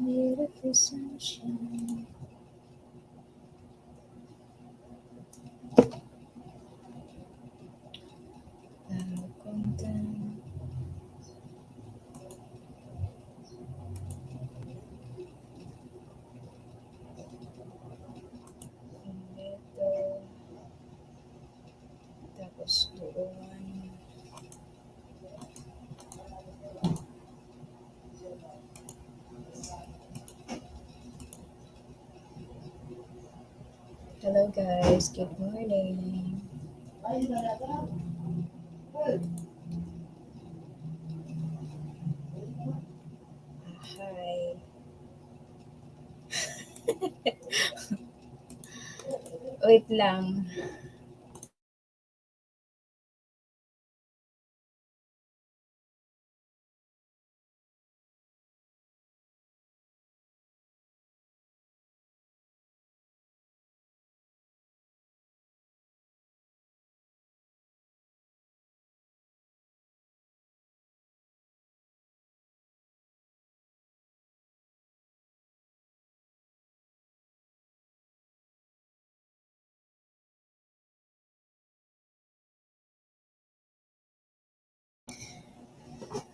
Beautiful sunshine. How content. Ito. Tapos doon. Hello guys, good morning. Hi. Wait lang.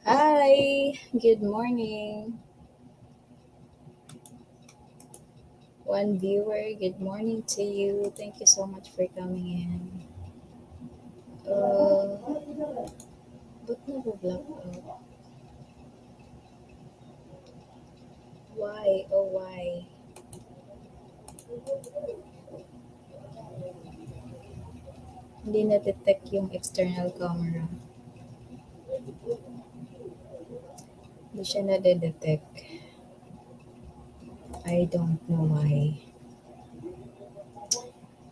Hi, good morning. One viewer, good morning to you. Thank you so much for coming in. Ba't nabablock out? Why? Oh, why? Hindi na-detect yung external camera. Hindi siya na-detect. I don't know why.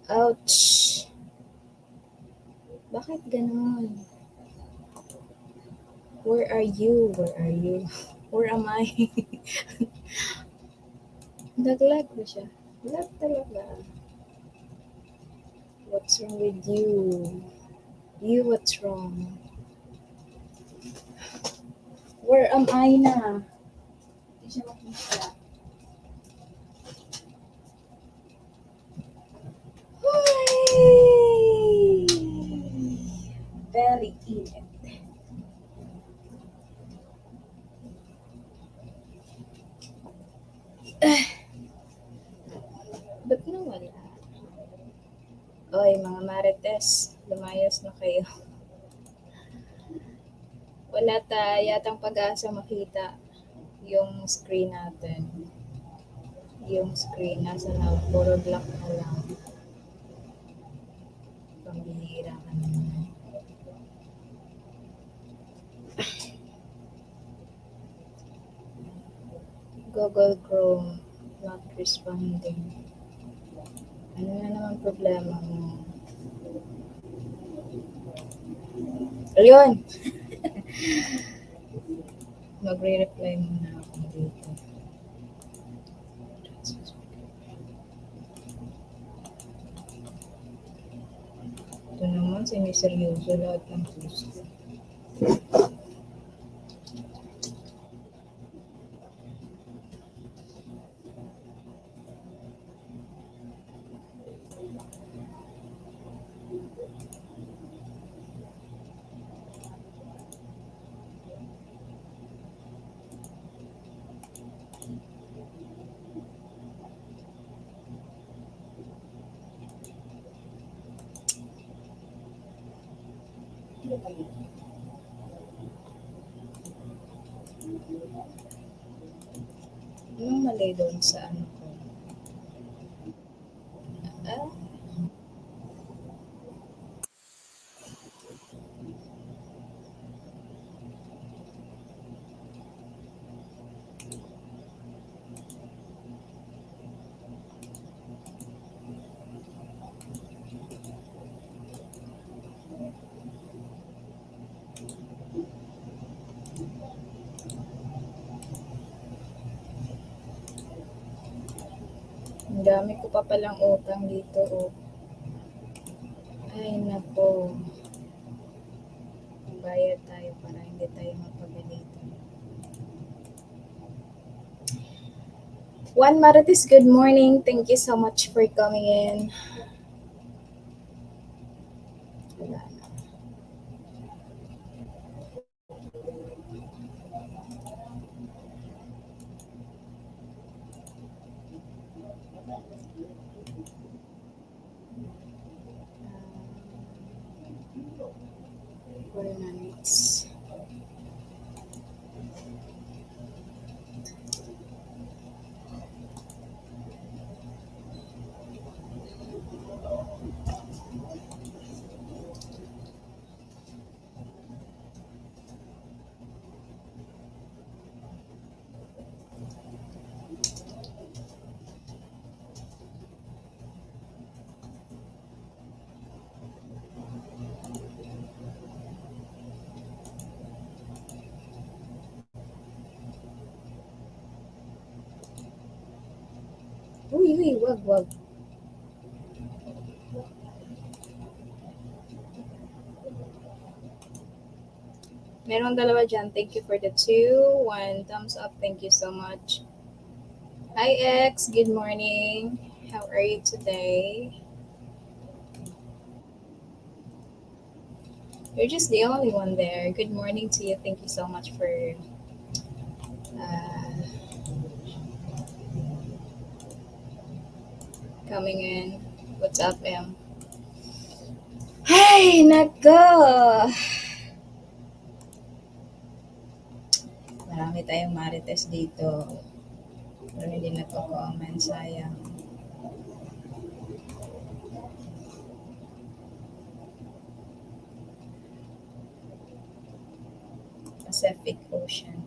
Ouch! Bakit ganun? Where are you? Where are you? Where am I? Nag-lag ba siya? Lag talaga. What's wrong with you? You, what's wrong? Where am I na? Hindi siya makita. Ay! Very init. Ba't nawala? Oy, mga marites, lumayas na kayo. Wala yatang pag-asa makita yung screen natin. Yung screen, nasa na, puro black na lang. Pambihira ka naman. Google Chrome, not responding. Ano na naman problema mo? Ayun! Magre-reply muna ako dito. Ito naman, siniseryoso lahat ng post. Anong mali doon sa ano ko? Ah, ang dami ko pa palang utang dito. Oh. Ay, nako. Bayad tayo para hindi tayo mapagalitan. Juan Marites, good morning. Thank you so much for coming in. Wala na. What nights? Uy, uy, wag, wag. Merong dalawa dyan. Thank you for the two. One thumbs up. Thank you so much. Hi, X. Good morning. How are you today? You're just the only one there. Good morning to you. Thank you so much for uh, coming in. What's up, Em? Ay, nako! Marami tayong marites dito. Pero hindi nagko-comment, sayang. Pacific Ocean.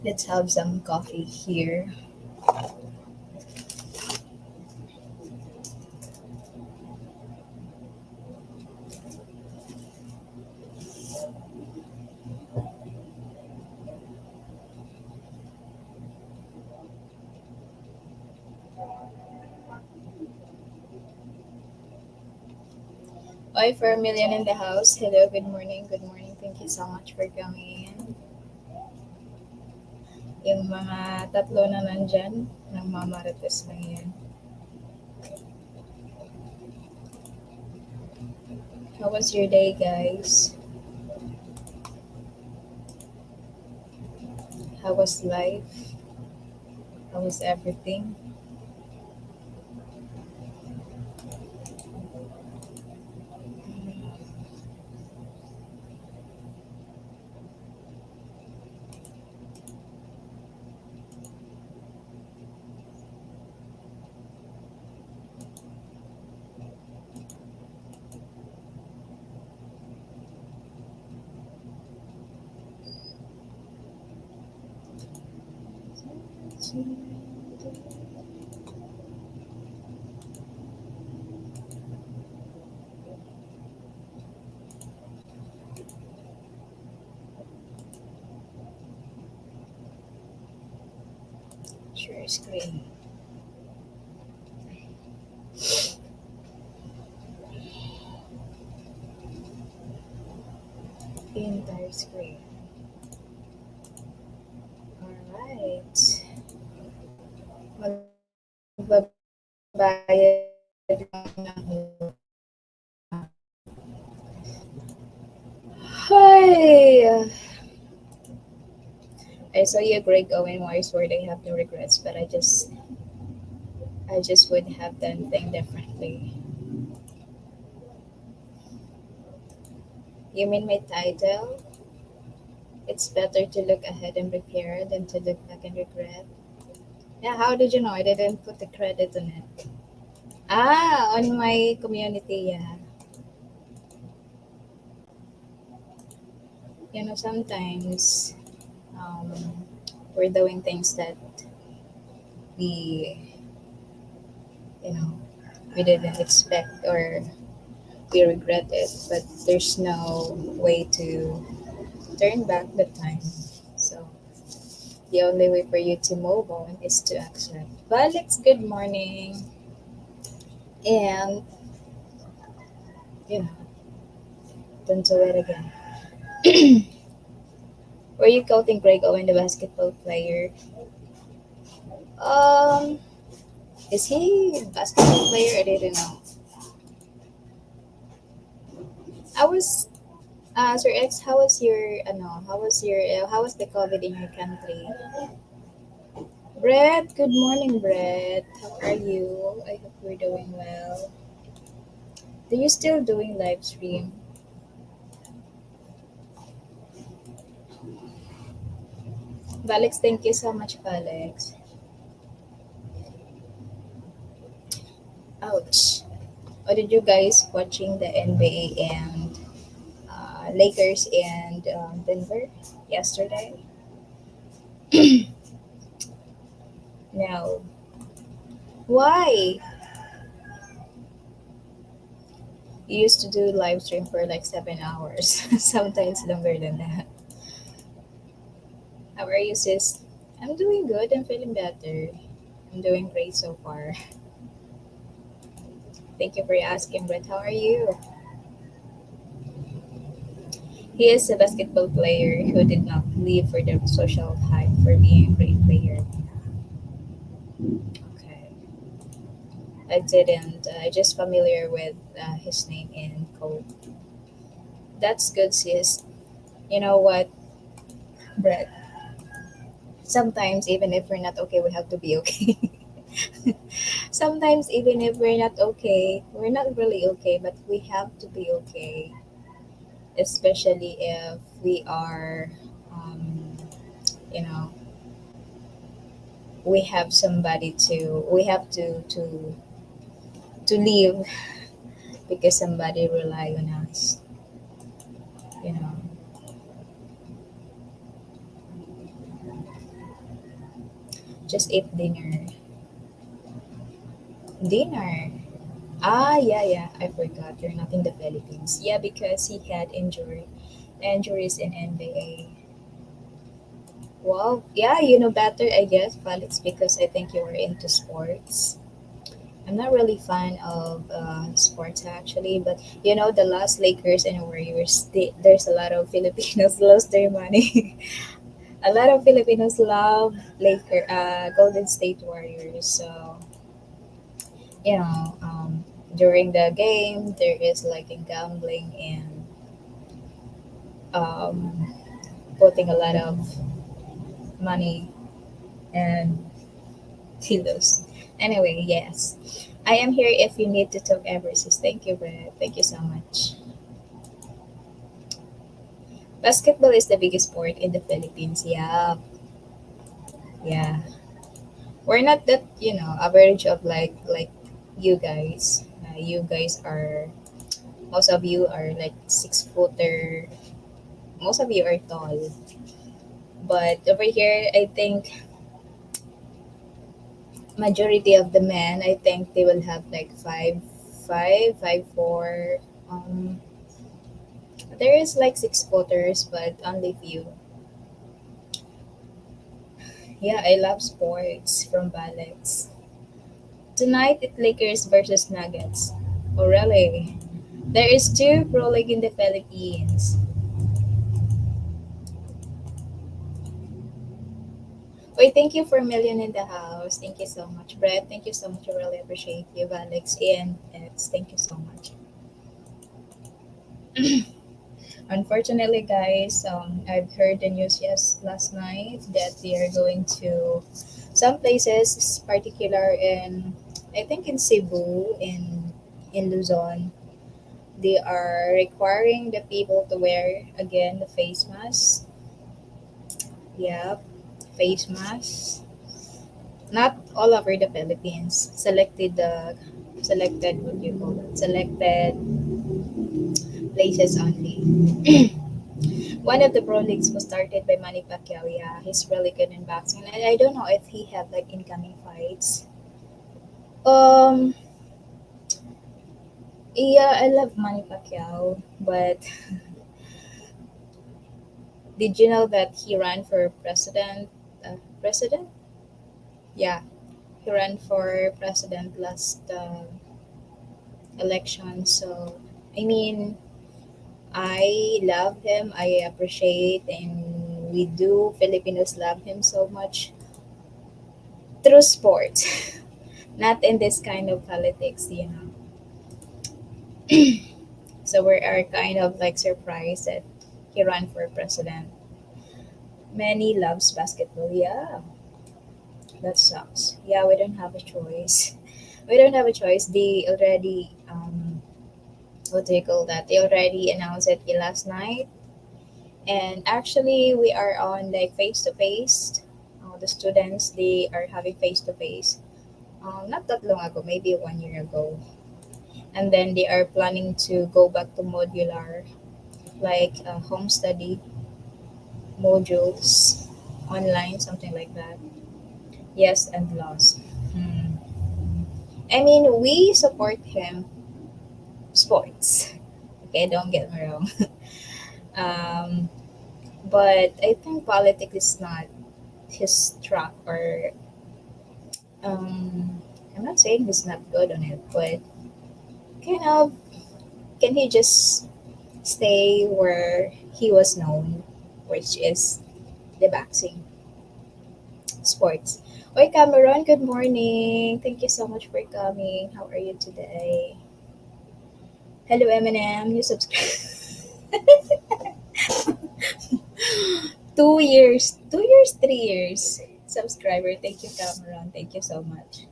Let's have some coffee here. Oi, for a million in the house. Hello, good morning, good morning. Thank you so much for coming in. Yung mga tatlo na nandyan, ng mamarites lang yan. How was your day, guys? How was life? How was everything? Share screen. Entire screen. Alright. Magbabayad lang ng Hi! I saw you Greg Owen Wise where they have no regrets, but I just would have done things differently. You mean my title? It's better to look ahead and prepare than to look back and regret. Yeah, how did you know? I didn't put the credit on it. Ah, on my community, yeah. Sometimes um, we're doing things that we, you know, we didn't expect or we regret it, but there's no way to turn back the time. So the only way for you to move on is to accept. But it's good morning, and you know, don't do it again. Were you counting Greg Owen, the basketball player? Um, is he a basketball player? I didn't know. I was Sir X, how was your how was the COVID in your country? Brett, good morning, Brett. How are you? I hope you're doing well. Do you still doing live stream? Alex, thank you so much, Alex. Ouch. Or did you guys watching the NBA and Lakers and Denver yesterday? No. Why? You used to do live stream for like 7 hours, sometimes longer than that. How are you, sis? I'm doing good. I'm feeling better. I'm doing great so far. Thank you for asking, Brett. How are you? He is a basketball player who did not leave for the social hype for being a great player. Okay. I didn't. I just familiar with his name and code. That's good, sis. You know what, Brett? Sometimes even if we're not okay, we have to be okay. Sometimes even if we're not okay, we're not really okay, but we have to be okay, especially if we are, um, you know, we have somebody we have to leave because somebody rely on us. You know, just eat dinner. Dinner. Ah, yeah, yeah. I forgot. You're not in the Philippines. Yeah, because he had injuries in NBA. Wow. Yeah, you know better, I guess, Felix, because I think you were into sports. I'm not really fan of sports actually, but you know the last Lakers and Warriors, there's a lot of Filipinos lost their money. A lot of Filipinos love Golden State Warriors. So you know, during the game there is like a gambling and um, putting a lot of money and kilos. Anyway, yes. I am here if you need to talk ever since. Thank you, Brett. Thank you so much. Basketball is the biggest sport in the Philippines. Yeah, yeah. We're not that, average of like you guys. You guys are most of you are like 6 footer. Most of you are tall. But over here, I think majority of the men, I think they will have like 5'4". There is like 6 footers, but only few. Yeah, I love sports from Balex. Tonight it Lakers versus Nuggets. Oh really? There is two pro league in the Philippines. Wait, thank you for million in the house. Thank you so much, Brett. Thank you so much. I really appreciate you, Alex and X. Thank you so much. Unfortunately, guys, I've heard the news last night that they are going to some places, particular in I think in Cebu, in Luzon, they are requiring the people to wear again the face mask. Yeah, face mask. Not all over the Philippines. Selected what do you call it? Selected places only. One of the pro leagues was started by Manny Pacquiao. Yeah, he's really good in boxing. And I don't know if he have like incoming fights. Um, yeah, I love Manny Pacquiao, but did you know that he ran for president? President? Yeah, he ran for president last election. So, I mean, I love him. I appreciate and we do Filipinos love him so much through sports, not in this kind of politics. So we are kind of like surprised that he ran for president. Many loves basketball. Yeah, that sucks. Yeah, we don't have a choice. We don't have a choice. They already what do you call that? They already announced it last night, and actually we are on like face to face. The students they are having face to face. Not that long ago, maybe 1 year ago, and then they are planning to go back to modular, like home study modules, online, something like that. Yes, and loss. Hmm. I mean, we support him sports. Okay, don't get me wrong. Um, but I think politics is not his track, or um, I'm not saying he's not good on it, but kind of can he just stay where he was known, which is the boxing sports. Oi, Cameron, good morning. Thank you so much for coming. How are you today? Hello, Eminem. You subscribe. 2 years, 2 years, 3 years. Subscriber. Thank you, Cameron. Thank you so much.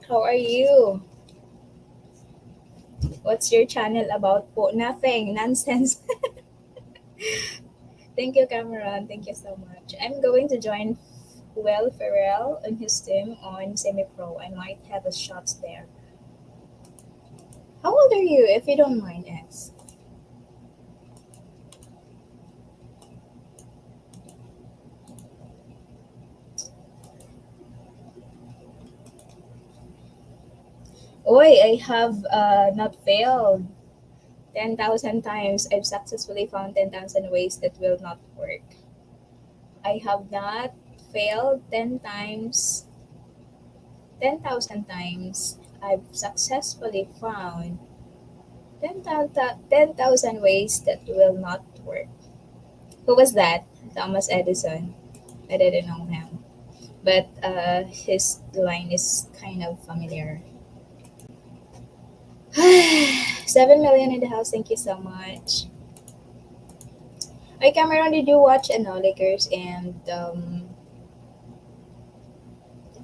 How are you? What's your channel about po? Nothing. Nonsense. Thank you, Cameron. Thank you so much. I'm going to join Will Ferrell and his team on semi pro. I might have a shot there. How old are you, if you don't mind, X? Oi, I have not failed 10,000 times. I've successfully found 10,000 ways that will not work. I have not failed 10 times, 10,000 times. I've successfully found 10,000 ways that will not work. Who was that? Thomas Edison. I didn't know him. But his line is kind of familiar. 7 million in the house. Thank you so much. Hey Cameron, did you watch Lakers and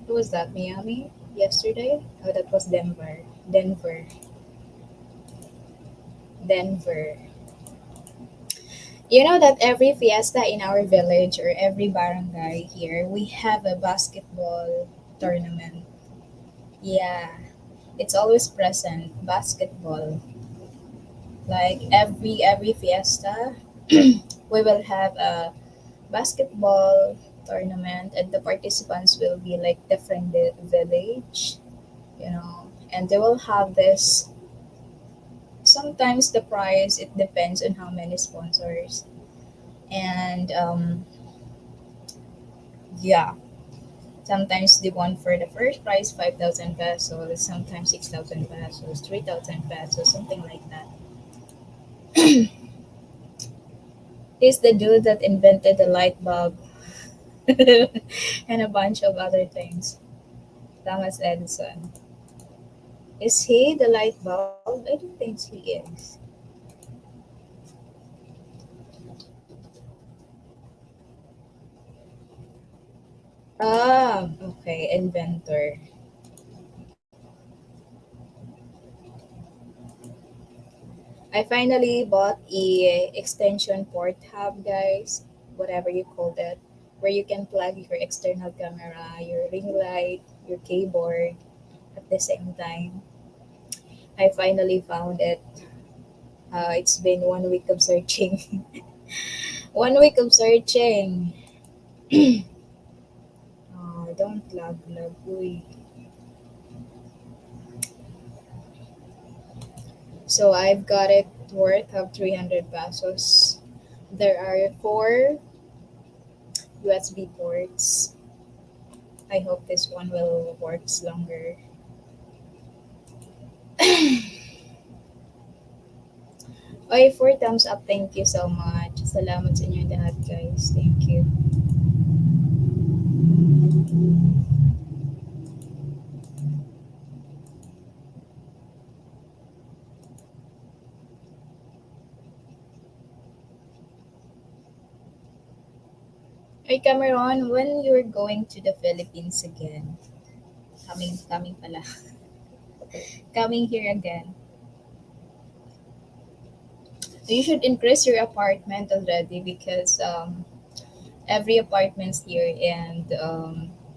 who was that? Miami yesterday? Oh, that was Denver. Denver. You know that every fiesta in our village or every barangay here, we have a basketball tournament. Yeah, it's always present. Basketball. Like every fiesta, we will have a basketball tournament, and the participants will be like different village, and they will have this. Sometimes the prize it depends on how many sponsors, and yeah, sometimes they want for the first prize 5,000 pesos, sometimes 6,000 pesos, 3,000 pesos, something like that. He's the dude that invented the light bulb and a bunch of other things. Thomas Edison. Is he the light bulb? I don't think he is. Ah, okay, inventor. I finally bought a extension port hub, guys, whatever you call that, where you can plug your external camera, your ring light, your keyboard at the same time. I finally found it. It's been 1 week of searching. 1 week of searching. Oh, don't lag. Uy. So I've got it worth of 300 pesos. There are four USB ports. I hope this one will works longer. Okay, 4 thumbs up. Thank you so much. Salamat sa inyo lahat, guys. Thank you. Hey, Cameron, when you're going to the Philippines again? Coming pala. Coming here again. You should increase your apartment already because every apartments here and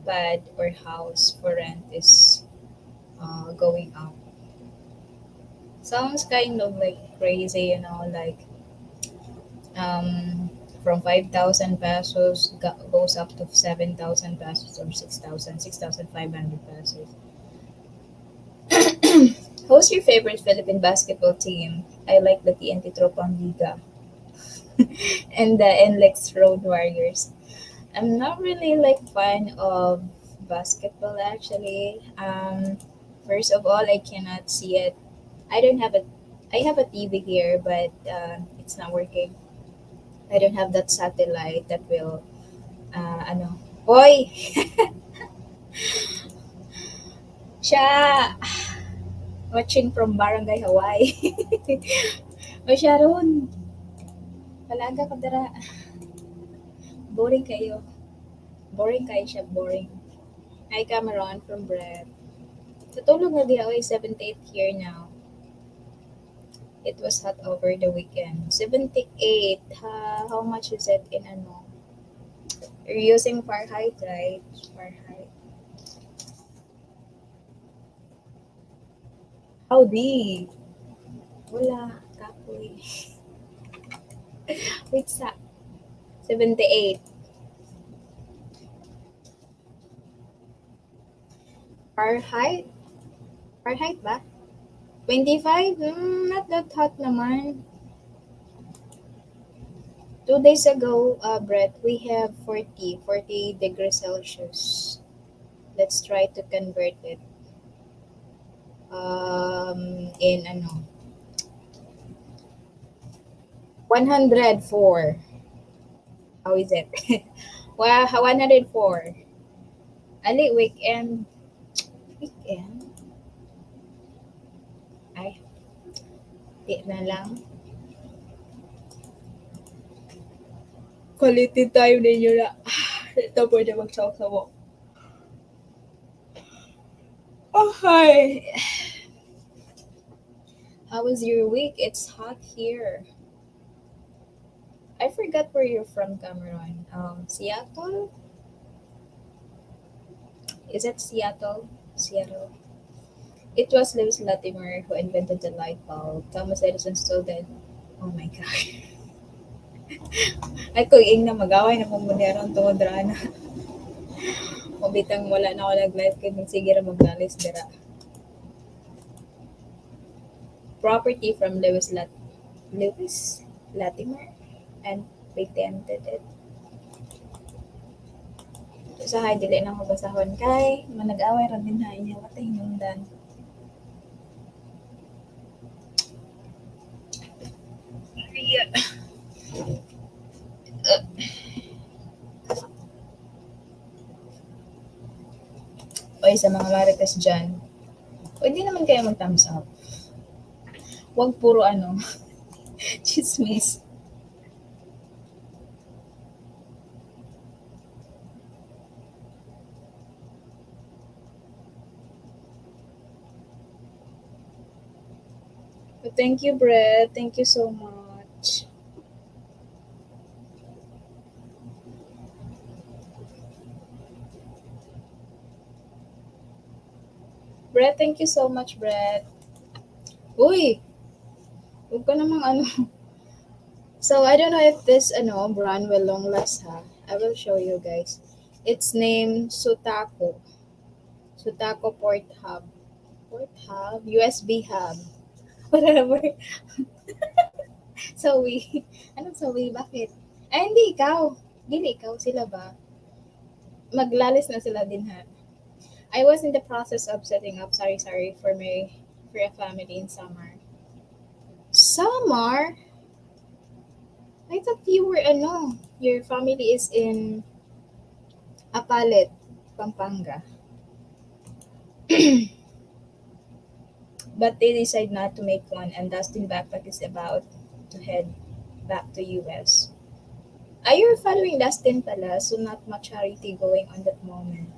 bed or house for rent is going up. Sounds kind of like crazy, like um, from 5,000 pesos goes up to 7,000 pesos or 6,500 pesos. Who's your favorite Philippine basketball team? I like the TNT Tropang Liga and the NLEX Road Warriors. I'm not really like fan of basketball actually. First of all, I cannot see it. I don't have a. I have a TV here, but it's not working. I don't have that satellite that will. Ano? Hoy, siya watching from Barangay Hawaii. O Sharon, palaga ko dara. Boring kayo. Boring kayo siya, boring. Hi Cameron from Brett. Tutulog na di ako 78 here now. It was hot over the weekend. 78. How much is it in ano? You're using Fahrenheit, right? Fahrenheit. Howdy. Wala. Kapoy. Wait sa. 78. Fahrenheit? Fahrenheit ba? 25? Not that hot naman. 2 days ago, Brett, we have 40 degrees Celsius. Let's try to convert it in ano 104. How is it? Wow, 104. Ali, weekend. Weekend? Ay, di na lang. Quality time ninyo na. Ito pwede magsaw-sawo. Okay. How was your week? It's hot here. I forgot where you're from, Cameron. Seattle? Is it Seattle? Seattle. It was Lewis Latimer who invented the light bulb. Thomas Edison stole it. Oh my god. Ay, kung ing na magaway na mong muneron tungod ra na. Mabitang wala na ako nag-live kay sige ra maglalis dira. Property from Lewis Latimer and patented it. Sa hay dili na ko basahon kay manag-away ra din ha inya watay hinungdan. Oy, sa mga marites dyan, pwede naman kayo mag-thumbs up. Huwag puro ano, chismis. But thank you, Brett. Thank you so much. Brett, thank you so much, Brett. Uy! Huwag ka namang ano. So, I don't know if this brand will long last ha. I will show you guys. It's named Sutako. Sutako Port Hub. Port Hub? USB Hub. Whatever. Sawi. Anong sawi? Bakit? Ay, hindi ikaw. Hindi ikaw. Sila ba? Maglalis na sila din ha. I was in the process of setting up, sorry, for a family in summer. Summer? I thought you were your family is in Apalit, Pampanga. But they decide not to make one, and Dustin Backpack is about to head back to US. Are you following Dustin pala? So not much charity going on that moment.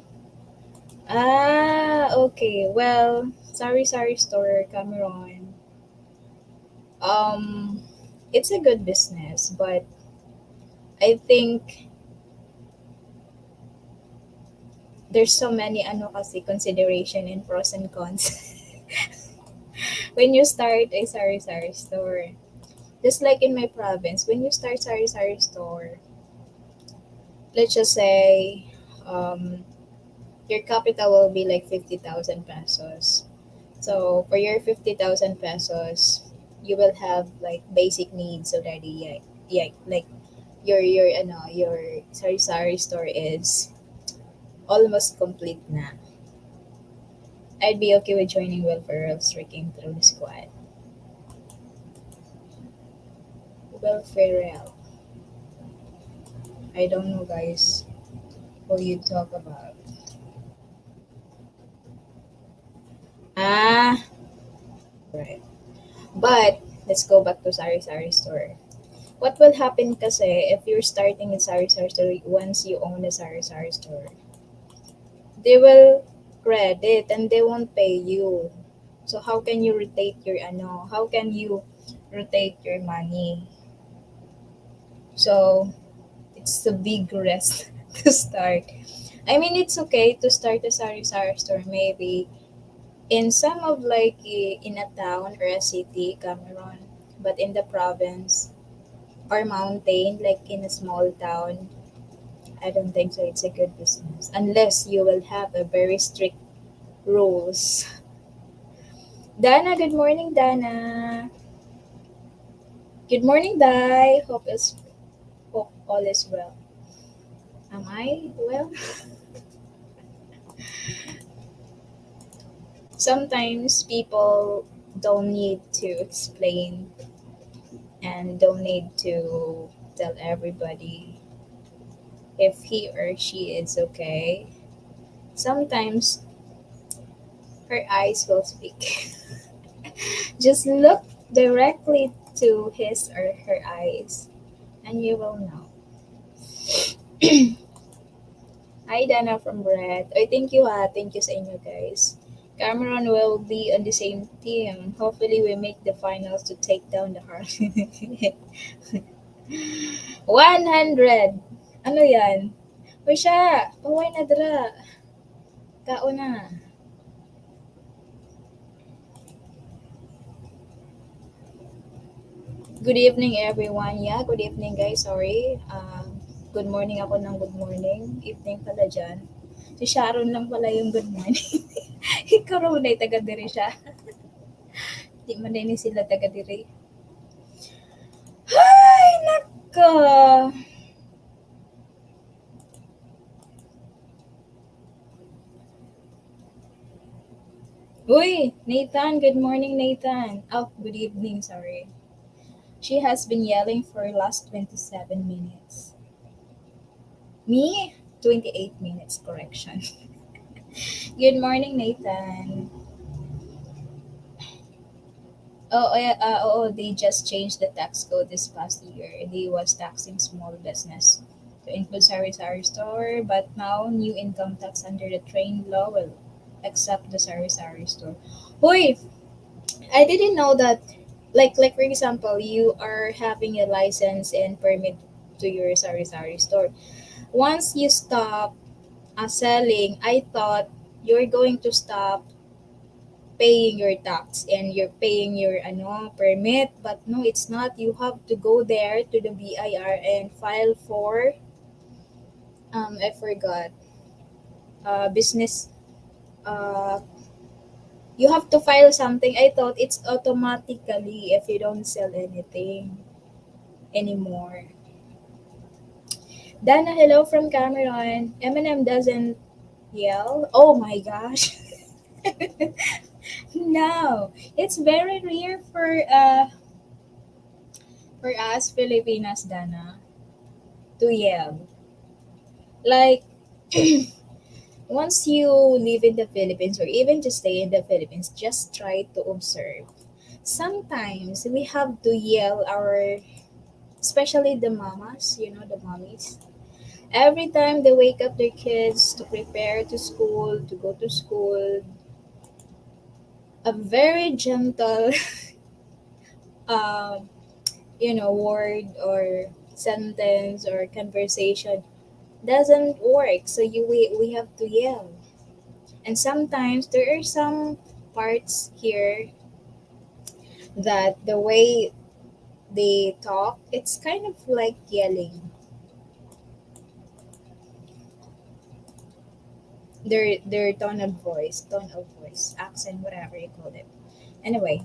Ah, okay. Well, sorry store, Cameron. Um, it's a good business, but I think there's so many kasi consideration and pros and cons when you start a sari store. Just like in my province, when you start sari store, let's just say um, your capital will be like 50,000 pesos. So for your 50,000 pesos, you will have like basic needs already. Yeah, yeah, like your sari store is almost complete na. I'd be okay with joining welfare or streaking through the squad. Welfare. I don't know, guys, who you talk about. Ah, right. But let's go back to sari store. What will happen kasi if you're starting a sari store once you own a sari store? They will credit and they won't pay you. So how can you rotate your How can you rotate your money? So it's a big risk to start. I mean, it's okay to start a sari store maybe in some of like in a town or a city, Cameron, but in the province or mountain, like in a small town, I don't think so. It's a good business unless you will have a very strict rules. Dana, good morning, Dana. Good morning, Dai. Hope all is well. Am I well? Sometimes people don't need to explain and don't need to tell everybody if he or she is okay. Sometimes her eyes will speak. Just look directly to his or her eyes and you will know. Hi Dana from Brett. I thank you Thank you sa inyo guys. Cameron will be on the same team. Hopefully we make the finals to take down the heart. 100! Ano yan? Uy siya! Paway na dra. Kao na. Good evening everyone. Yeah, good evening guys. Sorry. Good morning ako ng good morning. Evening pala dyan. Si Sharon lang pala yung good morning. Ikaw raw na taga diri siya. Di man din sila taga diri. Ay, nako! Uy, Nathan, good morning, Nathan. Oh, good evening, sorry. She has been yelling for last 27 minutes. Me? 28 minutes, correction. Good morning, Nathan. They just changed the tax code this past year. They was taxing small business to include sari-sari store, but now new income tax under the train law will accept the sari-sari store. Hoy, I didn't know that. Like for example, you are having a license and permit to your sari-sari store. Once you stop selling, I thought you're going to stop paying your tax and you're paying your permit, but no, it's not. You have to go there to the BIR and file for I forgot business. You have to file something. I thought it's automatically if you don't sell anything anymore. Dana, hello from Cameron. Eminem doesn't yell. Oh my gosh. No, it's very rare for For us Filipinas, Dana, to yell. Like once you live in the Philippines or even just stay in the Philippines, just try to observe. Sometimes we have to yell our, especially the mamas, the mommies. Every time they wake up their kids to prepare to school, to go to school, a very gentle, um, word or sentence or conversation doesn't work. So we have to yell. And sometimes there are some parts here that the way they talk, it's kind of like yelling. Their tone of voice, accent, whatever you call it. Anyway,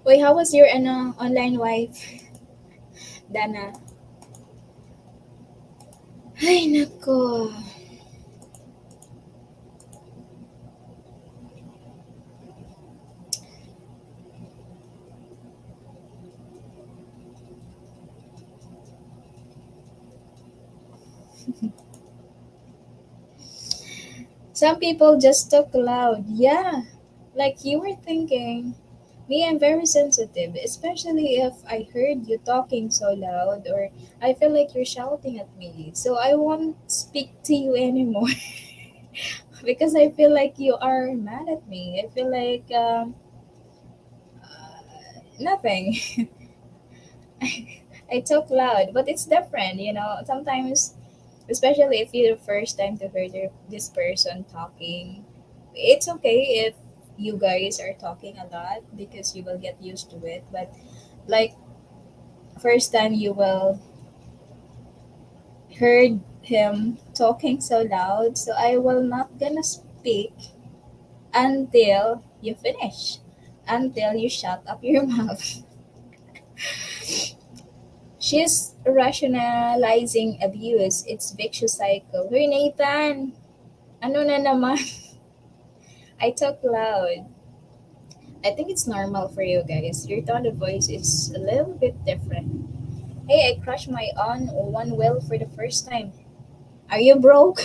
wait, how was your online wife, Dana? Ay, nako. Some people just talk loud. Yeah, like you were thinking. Me, I'm very sensitive, especially if I heard you talking so loud or I feel like you're shouting at me. So I won't speak to you anymore because I feel like you are mad at me. I feel like nothing. I talk loud, but it's different. Sometimes, especially if you're the first time to hear this person talking, it's okay if you guys are talking a lot because you will get used to it. But like first time you will heard him talking so loud, so I will not gonna speak until you finish, until you shut up your mouth. She's rationalizing abuse. It's vicious cycle. Hey Nathan, ano na naman? I talk loud. I think it's normal for you guys. Your tone of voice is a little bit different. Hey, I crushed my own one wheel for the first time. Are you broke?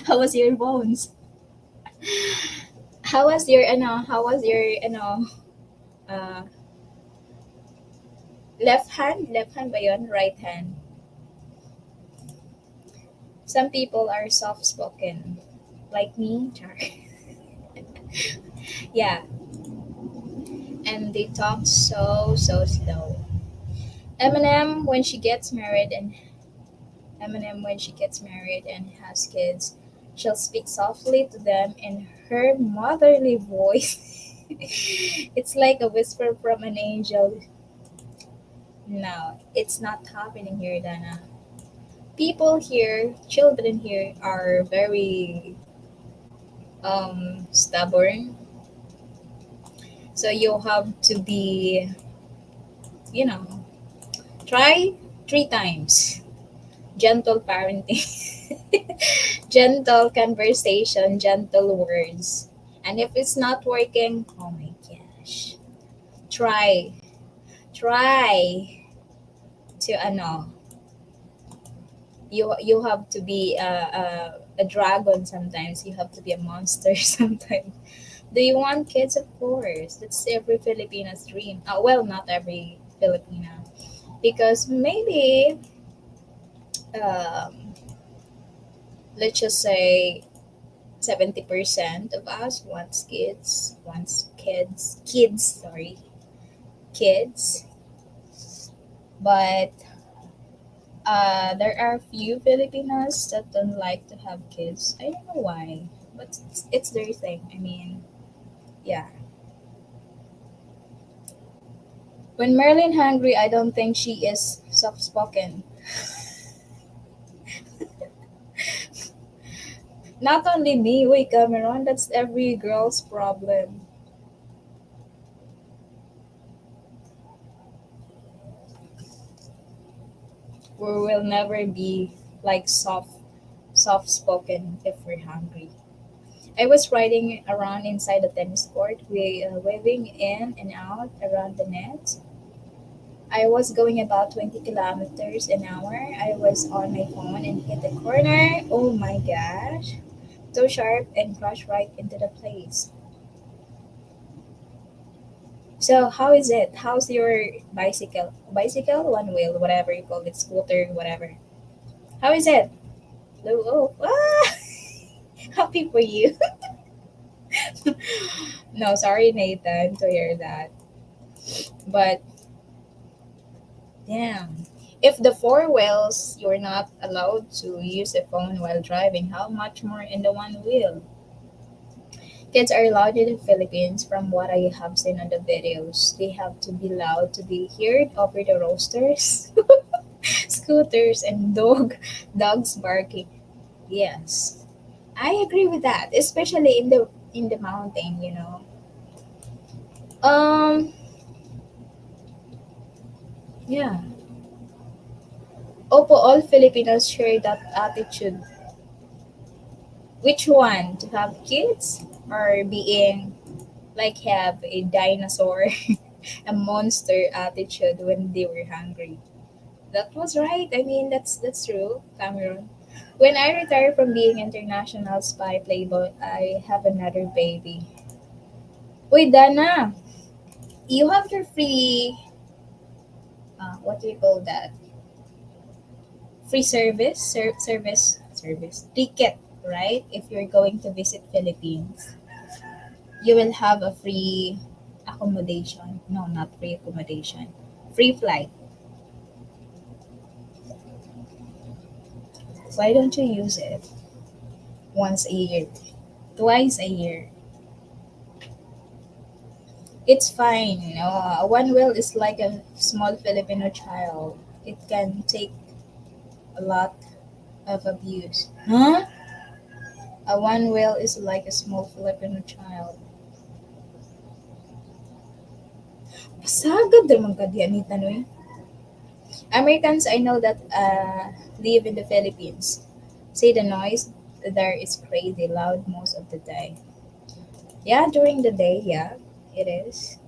How was your bones? How was your uh, left hand ba yun? Right hand. Some people are soft spoken like me, Char. Yeah, and they talk so slow. Eminem when she gets married and Eminem when she gets married and has kids, she'll speak softly to them in her motherly voice. It's like a whisper from an angel. No, it's not happening here, Dana. People here, children here, are very stubborn. So you have to be, you know, try 3 times. Gentle parenting, gentle conversation, gentle words. And if it's not working, oh my gosh, try, try to you have to be a dragon sometimes. You have to be a monster sometimes. Do you want kids? Of course. That's every Filipina's dream. Well, not every Filipina. Because maybe, um, let's just say 70% of us wants kids, sorry, kids. But there are few Filipinos that don't like to have kids. I don't know why, but it's their thing. I mean, yeah. When Merlin hungry, I don't think she is soft spoken. Not only me, wait, Cameron, that's every girl's problem. We will never be like soft spoken if we're hungry. I was riding around inside the tennis court, waving in and out around the net. I was going about 20 kilometers an hour. I was on my phone and hit the corner. Oh my gosh. So sharp and crashed right into the place. So how is it? How's your bicycle? Bicycle, one wheel, whatever you call it, scooter, whatever. How is it? Oh, ah! Happy for you. No, sorry, Nathan, to hear that. But damn, if the four wheels you're not allowed to use a phone while driving, how much more in the one wheel? Kids are loud in the Philippines from what I have seen on the videos. They have to be loud to be heard over the roasters, scooters, and dogs barking. Yes, I agree with that, especially in the mountain. Um, yeah. Opo, all Filipinos share that attitude. Which one? To have kids or being like have a dinosaur, a monster attitude when they were hungry? That was right. I mean, that's true, Cameron. When I retire from being international spy playboy, I have another baby. Wait, Dana, you have your free, what do you call that? Free service ticket, right? If you're going to visit Philippines, you will have a free accommodation. No, not free accommodation. Free flight. Why don't you use it once a year, twice a year? It's fine. One wheel is like a small Filipino child. It can take a lot of abuse. Huh? A one wheel is like a small Filipino child. Pasagad naman ka di Anita no eh. Americans I know that live in the Philippines say the noise there is crazy loud most of the day. Yeah, during the day, yeah, it is.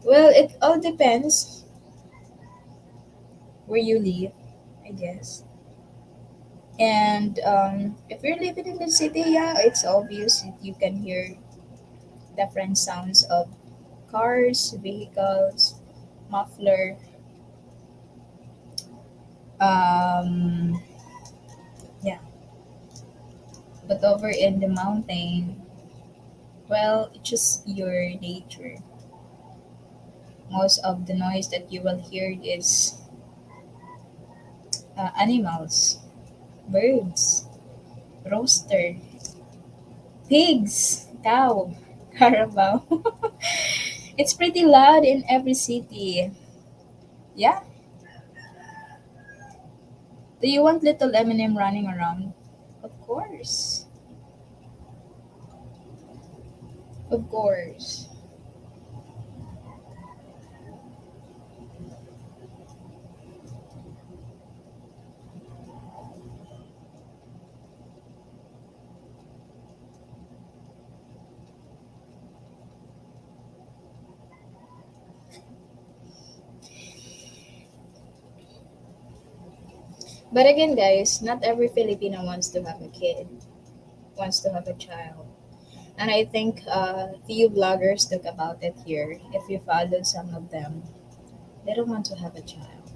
Well, it all depends where you live, I guess. And if you're living in the city, yeah, it's obvious that you can hear different sounds of cars, vehicles, muffler. Um, yeah, but over in the mountain, well, it's just your nature. Most of the noise that you will hear is animals, birds, rooster, pigs, cow, carabao. It's pretty loud in every city. Yeah. Do you want little Eminem running around? Of course. Of course. But again, guys, not every Filipino wants to have a kid, wants to have a child. And I think few bloggers talk about it here. If you followed some of them, they don't want to have a child.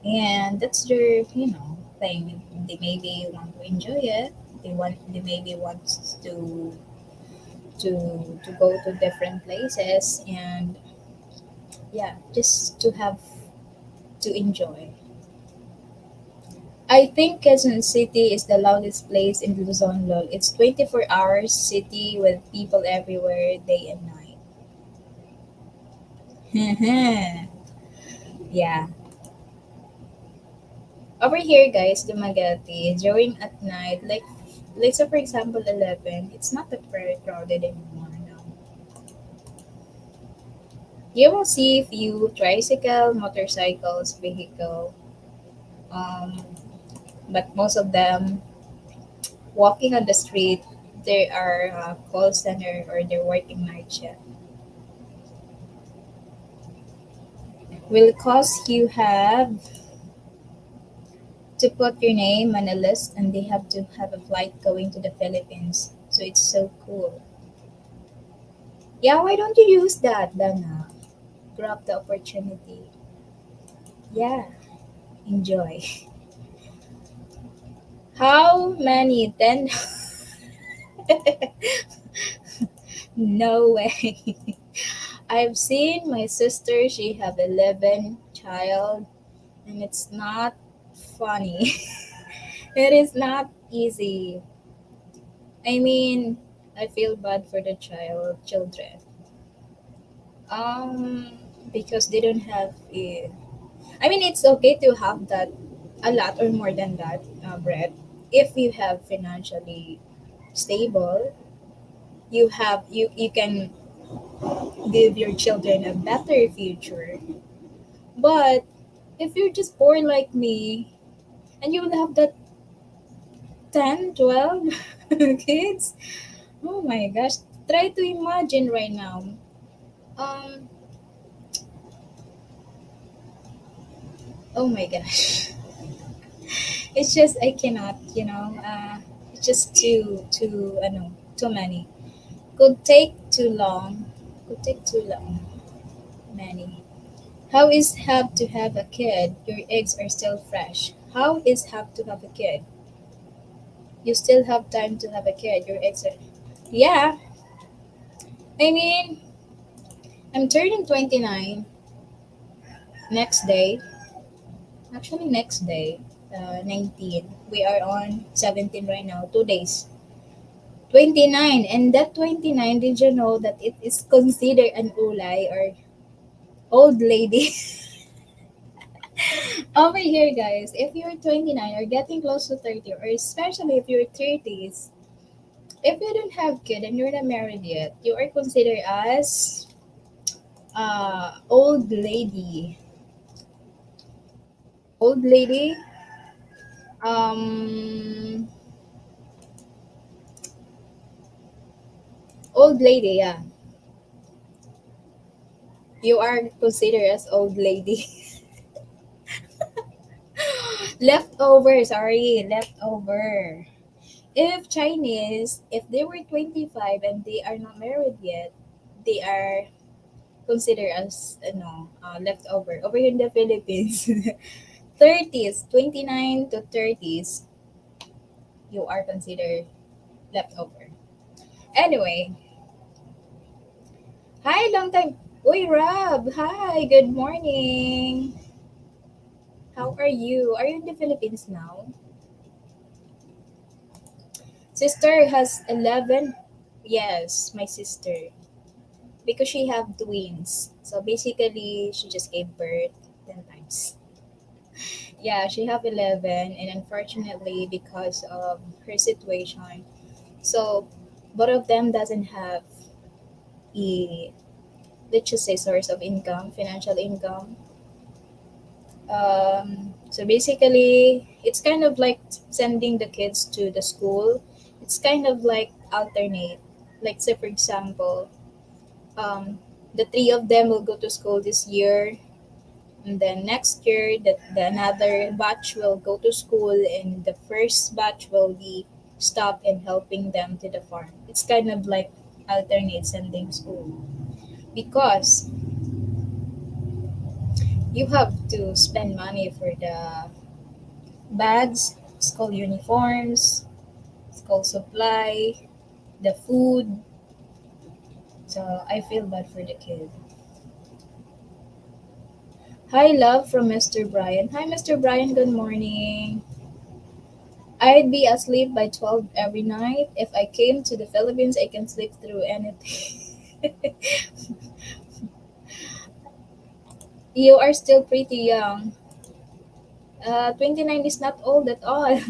And that's their, thing. They maybe want to enjoy it. They maybe want to go to different places and yeah, just to have to enjoy. I think Quezon City is the loudest place in Luzon, lol. It's 24 hours city with people everywhere, day and night. Yeah. Over here, guys, Dumaguete, during at night, like so for example, 11, it's not that very crowded anymore now. You will see few tricycle, motorcycles, vehicle, um, but most of them walking on the street, they are call center or they're working night shift. Will cause you have to put your name on a list and they have to have a flight going to the Philippines. So it's so cool. Yeah, why don't you use that, Dana? Grab the opportunity. Yeah, enjoy. How many? 10? No way. I've seen my sister, she have 11 child and it's not funny. It is not easy. I mean, I feel bad for the children. Um, because they don't have a. I mean, it's okay to have that a lot or more than that bread if you have financially stable. You can give your children a better future. But if you're just born like me and you will have that 10, 12 kids, oh my gosh, try to imagine right now. Um, oh my gosh. It's just I cannot, it's just too too many. Could take too long. Could take too long. Many. How is have to have a kid? Your eggs are still fresh. How is have to have a kid? You still have time to have a kid. Your eggs are. Yeah, I mean, I'm turning 29 next day. Actually, next day, 19. We are on 17 right now. 2 days. 29. And that 29, did you know that it is considered an ulay or old lady? Over here, guys, if you're 29 or getting close to 30, or especially if you're 30s, if you don't have kid and you're not married yet, you are considered as old lady. Old lady, um, old lady, yeah. You are considered as old lady. Leftover, sorry, leftover. If Chinese, if they were 25 and they are not married yet, they are considered as leftover. Over here in the Philippines, 30s, 29 to 30s, you are considered leftover. Anyway, hi, long time. Uy, Rob. Hi, good morning. How are you? Are you in the Philippines now? Sister has 11. Yes, my sister. Because she have twins. So basically, she just gave birth 10 times. Yeah, she have 11 and unfortunately because of her situation. So both of them doesn't have a, let's just say, source of income, financial income. So basically, it's kind of like sending the kids to the school. It's kind of like alternate. Like say for example, um, the three of them will go to school this year, and then next year the another batch will go to school, and the first batch will be stop and helping them to the farm. It's kind of like alternate sending school because you have to spend money for the bags, school uniforms, school supply, the food. So I feel bad for the kid. Hi, love from Mr. Brian. Hi, Mr. Brian. Good morning. I'd be asleep by 12 every night. If I came to the Philippines, I can sleep through anything. You are still pretty young. 29 is not old at all.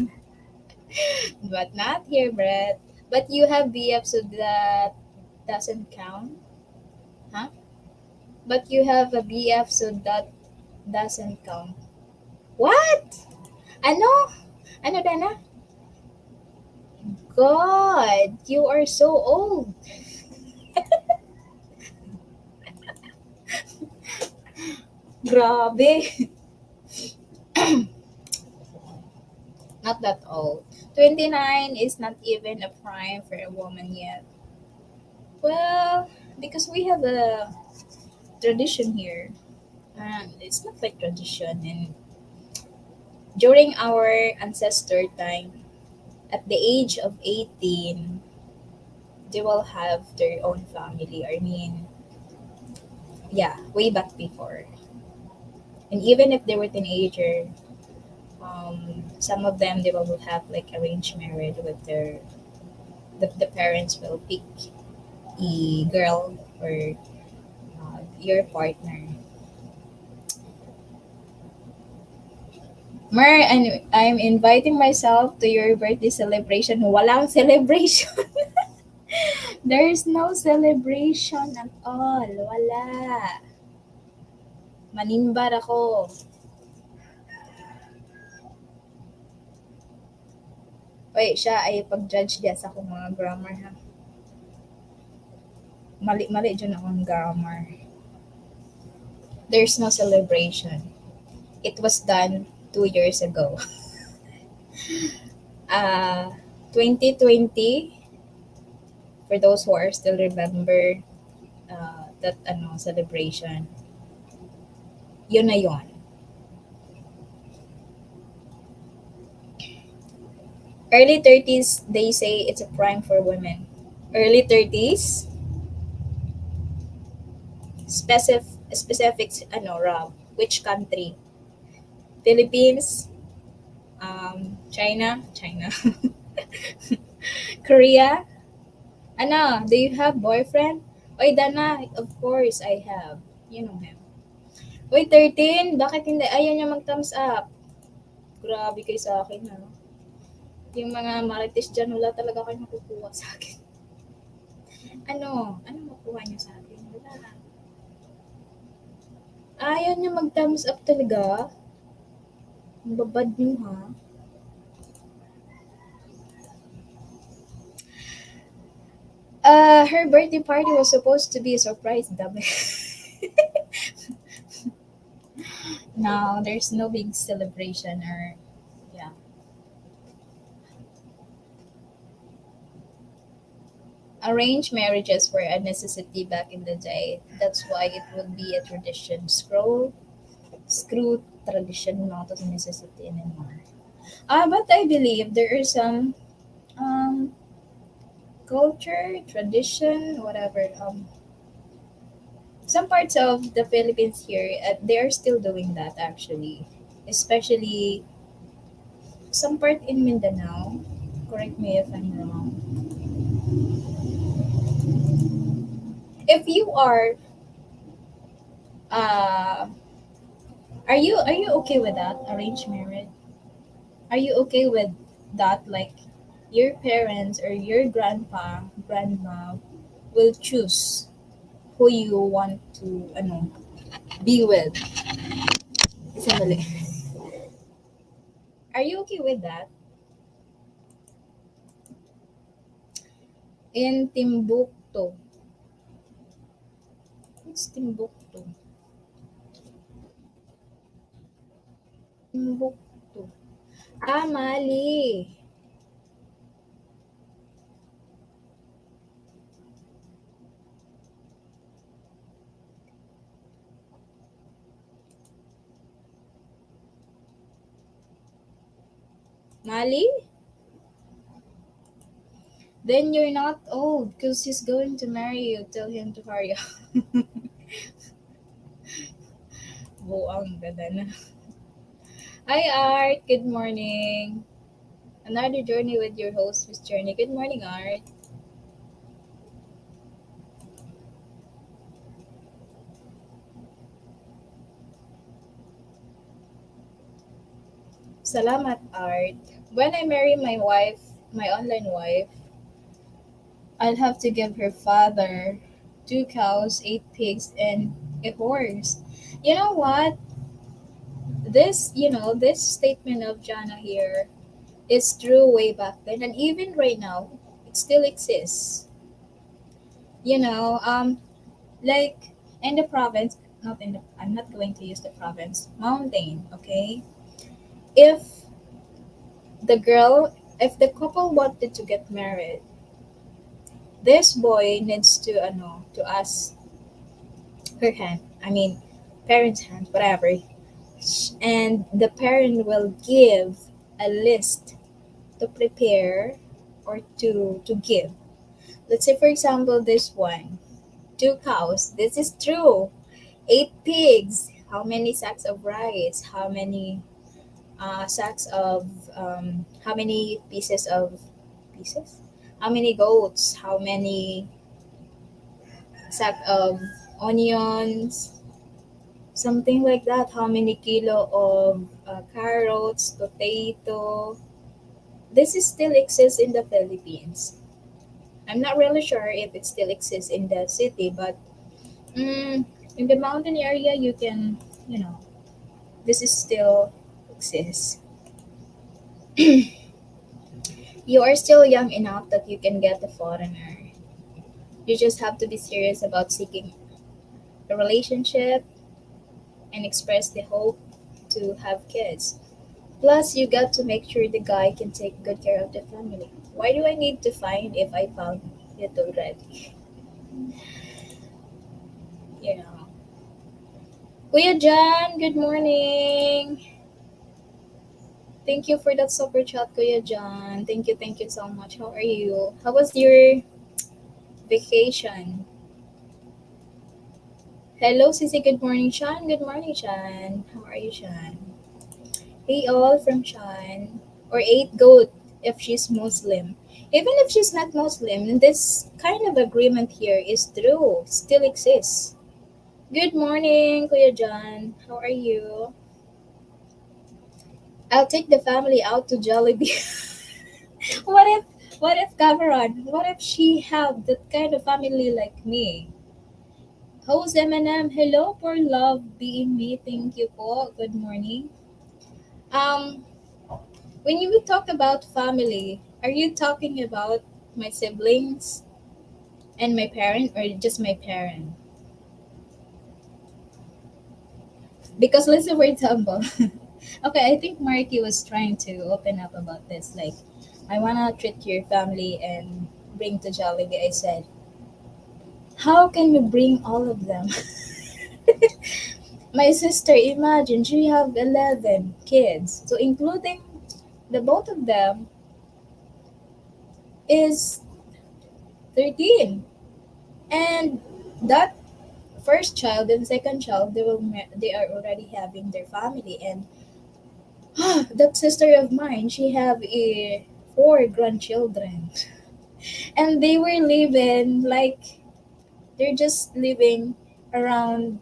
But not here, Brett. But you have BF, so that doesn't count. Huh? But you have a BF, so that doesn't count. What? Ano? Ano, Dana? God, you are so old. Grabe. Not that old. 29 is not even a prime for a woman yet. Well, because we have a tradition here. And it's not like tradition. And during our ancestor time, at the age of 18, they will have their own family. I mean, yeah, way back before. And even if they were teenager, some of them they will have like arranged marriage with the parents will pick a girl or your partner. Mer, and I'm inviting myself to your birthday celebration. Walang celebration. There's no celebration at all. Wala. Manimbar ako. Wait, siya ay pag-judge diya sa akong mga grammar ha. Mali-mali dyan akong grammar. There's no celebration. It was done 2 years ago. 2020, for those who are still remember that celebration, yun na yun. Early 30s, they say it's a prime for women. Early 30s, specifics, Rob, which country? Philippines, China, Korea. Do you have boyfriend? Oy, Dana, of course I have. You know him. Uy, 13, bakit hindi? Ayaw niya mag-thumbs up. Grabe kayo sa akin, ha? Yung mga marites dyan, wala talaga kayo makukuha sa akin. Ano makuha niyo sa akin? Wala. Ayaw niya mag-thumbs up talaga. Ang babad niyo, ha? Her birthday party was supposed to be a surprise, dami. No, there's no big celebration or yeah. Arranged marriages were a necessity back in the day. That's why it would be a tradition. Screw tradition, not as a necessity anymore. But I believe there is some um culture, tradition, whatever. Some parts of the Philippines here, they are still doing that actually, especially some part in Mindanao. Correct me if I'm wrong. If you uh, are you okay with that arranged marriage? Are you okay with that? Like your parents or your grandma will choose who you want to be with. Sandali. Are you okay with that? In Timbuktu. It's Timbuktu. Timbuktu. Mali. Mali? Then you're not old because he's going to marry you. Tell him to hurry up. Buang ganda na. Hi Art, good morning. Another journey with your host, Miss Journey. Good morning, Art. Salamat, Art. When I marry my wife, my online wife, I'll have to give her father 2 cows, 8 pigs, and a horse. You know what? This statement of Jana here, It's true way back then, and even right now, it still exists. You know, like in the province, not in the. I'm not going to use the province. Mountain, okay. If the girl, if the couple wanted to get married, this boy needs to to ask her hand. I mean, parents' hand, whatever, and the parent will give a list to prepare or to give. Let's say, for example, this one, two cows. This is true. Eight pigs. How many sacks of rice? How many sacks of how many pieces? How many goats? How many sack of onions? Something like that. How many kilo of carrots, potato? This is still exists in the Philippines. I'm not really sure if it still exists in the city, but in the mountain area, you can, you know, this is still exists. You are still young enough that you can get a foreigner. You just have to be serious about seeking a relationship and express the hope to have kids. Plus, you got to make sure the guy can take good care of the family. Why do I need to find if I found it already? You know. Kuya John, good morning. Thank you for that super chat, Kuya John. Thank you so much. How are you? How was your vacation? Hello, Sisi. Good morning, Sean. Good morning, Sean. How are you, Sean? Hey, all from Sean. Or 8 goat if she's Muslim. Even if she's not Muslim, this kind of agreement here is true. Still exists. Good morning, Kuya John. How are you? I'll take the family out to Jollibee. what if what if Cameron? What if she have that kind of family like me? Host Eminem, hello for love being me. Thank you po. Good morning. Um, when you talk about family, are you talking about my siblings and my parent or just my parent? Because let's say for example, okay, I think Marky was trying to open up about this. Like, I wanna treat your family and bring to Jollibee. I said, how can we bring all of them? My sister, imagine she have 11 kids, so including the both of them is 13, and that first child and second child they are already having their family, and that sister of mine she have four grandchildren, and they were living like they're just living around,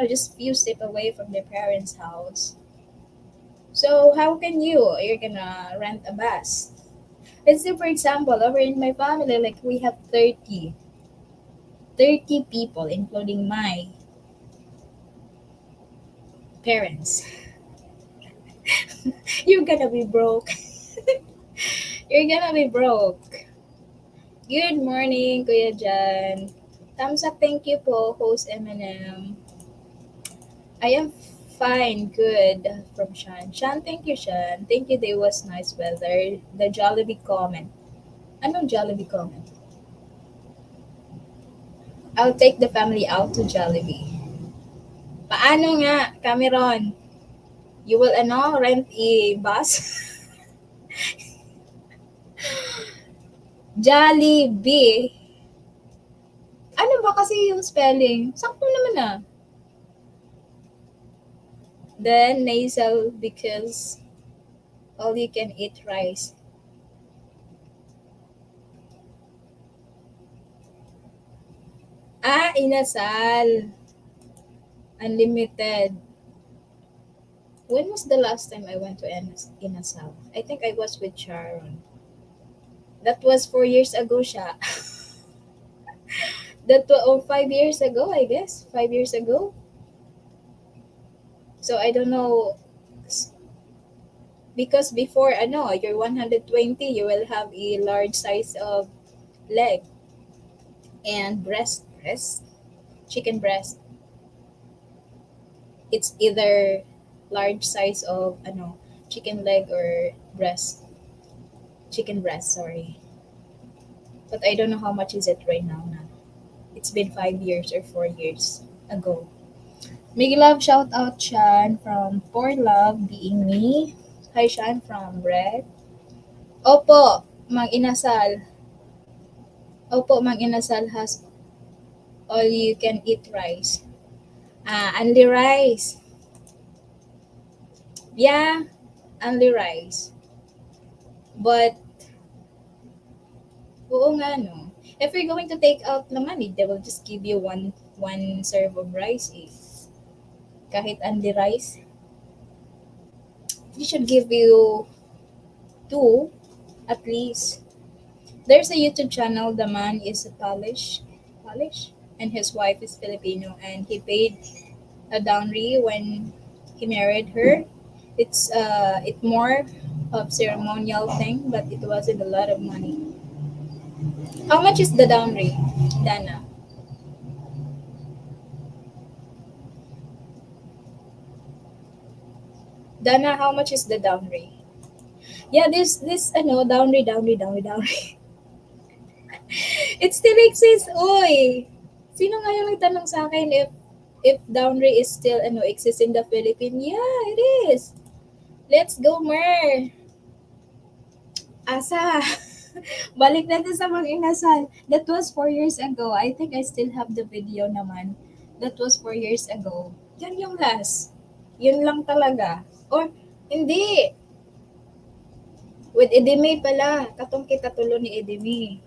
just few step away from their parents' house. So how can you're gonna rent a bus? Let's say for example, over in my family, like we have 30 people, including my parents. You're gonna be broke. You're gonna be broke. Good morning, Kuya Jan. Thumbs up, thank you po, host Eminem. I am fine, good, from Shan. Shan, thank you, Shan. Thank you, there was nice weather. The Jollibee comment. Anong Jollibee comment? I'll take the family out to Jollibee. Paano nga, Cameron? You will rent a bus? Jollibee. Ano ba kasi yung spelling? Sakto naman ah. Then nasal because all you can eat rice. Ah, inasal. Unlimited. When was the last time I went to Inasal? I think I was with Sharon. That was 4 years ago siya. Or 5 years ago, I guess. 5 years ago. So I don't know. Because before, you're 120, you will have a large size of leg and breast, chicken breast. It's either large size of, chicken leg or chicken breast, sorry. But I don't know how much is it right now. Na. It's been 5 years or 4 years ago. Big love shout out Shan from For Love Being Me. Hi Shan from Red. Opo, Mang Inasal. Opo, Mang Inasal has all you can eat rice. Only rice. Yeah, only rice. But, oo nga no. If you're going to take out the money, they will just give you one serve of rice eh. Kahit only rice. They should give you two at least. There's a YouTube channel. The man is a Polish, and his wife is Filipino, and he paid a dowry when he married her. It more of ceremonial thing, but it wasn't a lot of money. How much is the dowry, Dana? Dana, how much is the dowry? Yeah, this dowry. It still exists, oy. Sino nga yung nagtanong sa akin if dowry is still exists in the Philippines? Yeah, it is. Let's go, Mer. Asa. Balik natin sa mga inasal. That was 4 years ago. I think I still have the video naman. That was 4 years ago. Yan yung last. Yun lang talaga. Or, hindi. With Edeme pala. Katong kita tulo ni Edeme.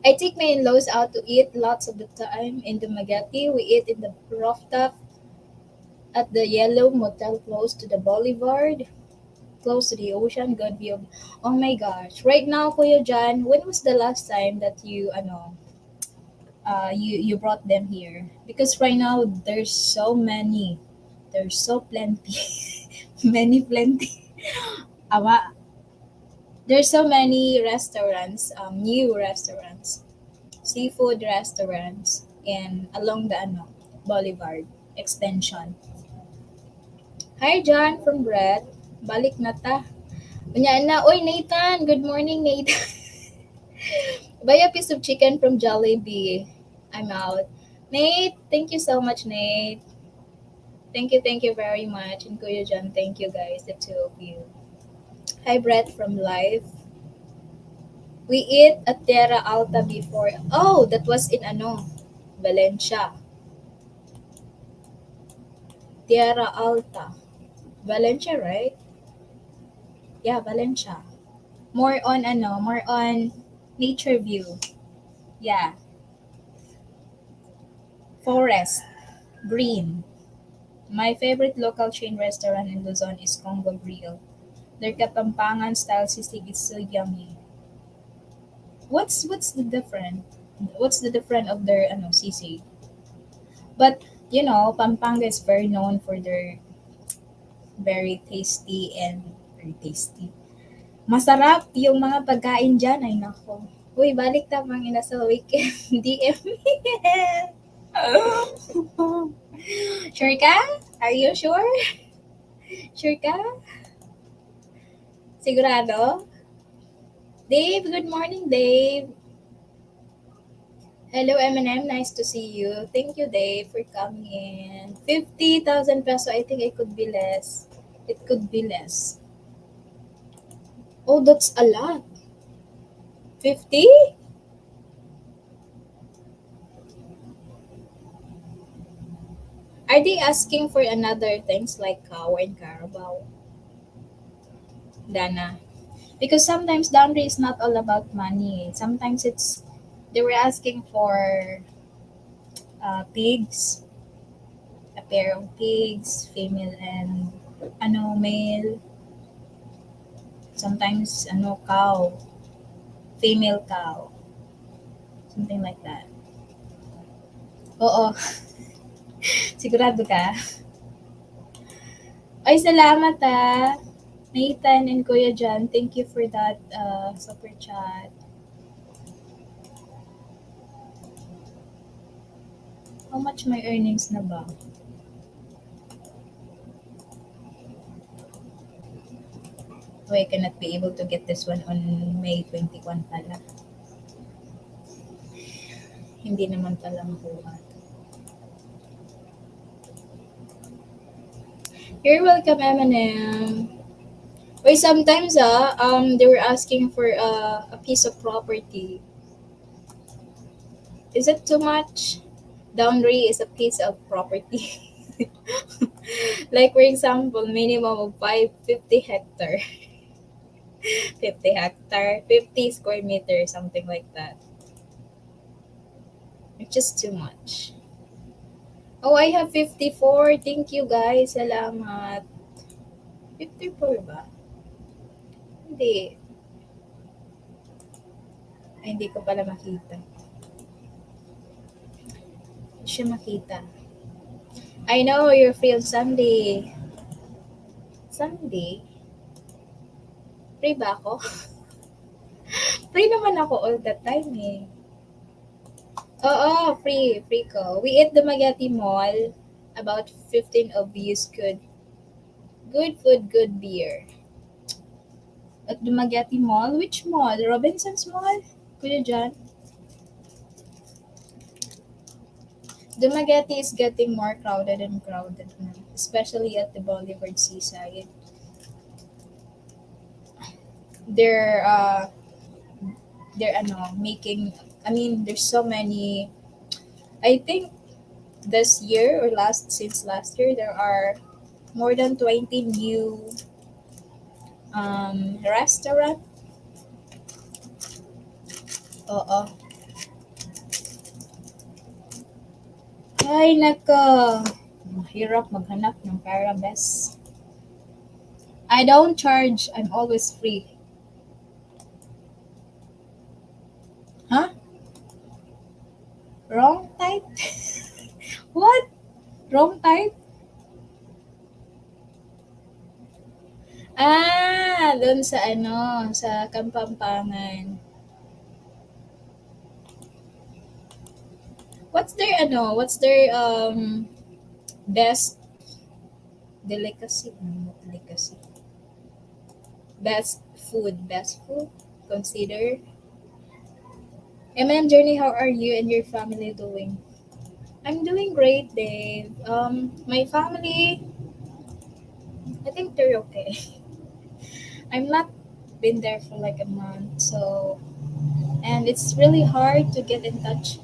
I take my in-laws out to eat lots of the time in Dumaguete. We eat in the rooftop at the Yellow Motel close to the Boulevard, close to the ocean, good view. Oh my gosh. Right now, Kuya John, when was the last time that you brought them here? Because right now, there's so many. There's so plenty. Plenty. Awa. There's so many restaurants, new restaurants, seafood restaurants, and along the Boulevard extension. Hi John from Brett. Balik na ta. Unya na, oy Nathan, good morning Nathan. Buy a piece of chicken from Jollibee. I'm out. Nate, thank you so much, Nate. Thank you very much. And Kuya John, thank you guys, the two of you. Hi Brett from Live. We eat at Terra Alta before. Oh, that was in Valencia. Terra Alta. Valencia, right? Yeah, Valencia. More on nature view. Yeah. Forest. Green. My favorite local chain restaurant in Luzon is Congo Grill. Their Kapampangan style sisig is so yummy. What's the different? What's the different of their sisig? But Pampanga is very known for their very tasty and very tasty. Masarap yung mga pagkain dyan. Ay nako. Uy, balik ta mga ina sa weekend. DM me. Sure ka? Are you sure? Sure ka? Sigurado? Dave, good morning, Dave. Hello, Eminem. Nice to see you. Thank you, Dave, for coming in. 50,000 peso. I think it could be less. It could be less. Oh, that's a lot. 50? Are they asking for another things like cow and carabao? Dana. Because sometimes dowry is not all about money. Sometimes they were asking for pigs, a pair of pigs, female and male. Sometimes cow, female cow, something like that. Oo. Sigurado ka? Ay, salamat ah. Nathan and Kuya Jan, thank you for that super chat. How much my earnings na ba? Oh, I cannot be able to get this one on May 21 pala. Hindi naman pala makuha. You're welcome, Eminem. Or sometimes they were asking for a piece of property. Is it too much? Dowry is a piece of property. Like for example, minimum of 550 hectare, 50 hectare, 50 square meter, something like that. It's just too much. Oh, I have 54. Thank you guys. Salamat. 54 ba? Hindi. Ay, hindi ko pala makita. Hindi siya makita. I know you're free on Sunday. Sunday? Free ba ako? Free naman ako all the time eh. Oo, free. Free ko. We eat the Magati Mall. About 15 of yous could. Good food, good beer. At Dumaguete Mall? Which mall? Robinson's Mall? Kuya John? Dumaguete is getting more crowded and crowded now, especially at the Boulevard Seaside. They're making, I mean, there's so many. I think this year or since last year there are more than 20 new restaurant. Oo. Ay, nako. Mahirap maghanap ng para best. I don't charge. I'm always free. Huh? Wrong type? What? Wrong type? Doon sa sa Kampampangan. What's their best delicacy? No, not delicacy. Best food consider. M&M Journey, how are you and your family doing? I'm doing great, Dave. My family, I think they're okay. I'm not been there for like a month, so and it's really hard to get in touch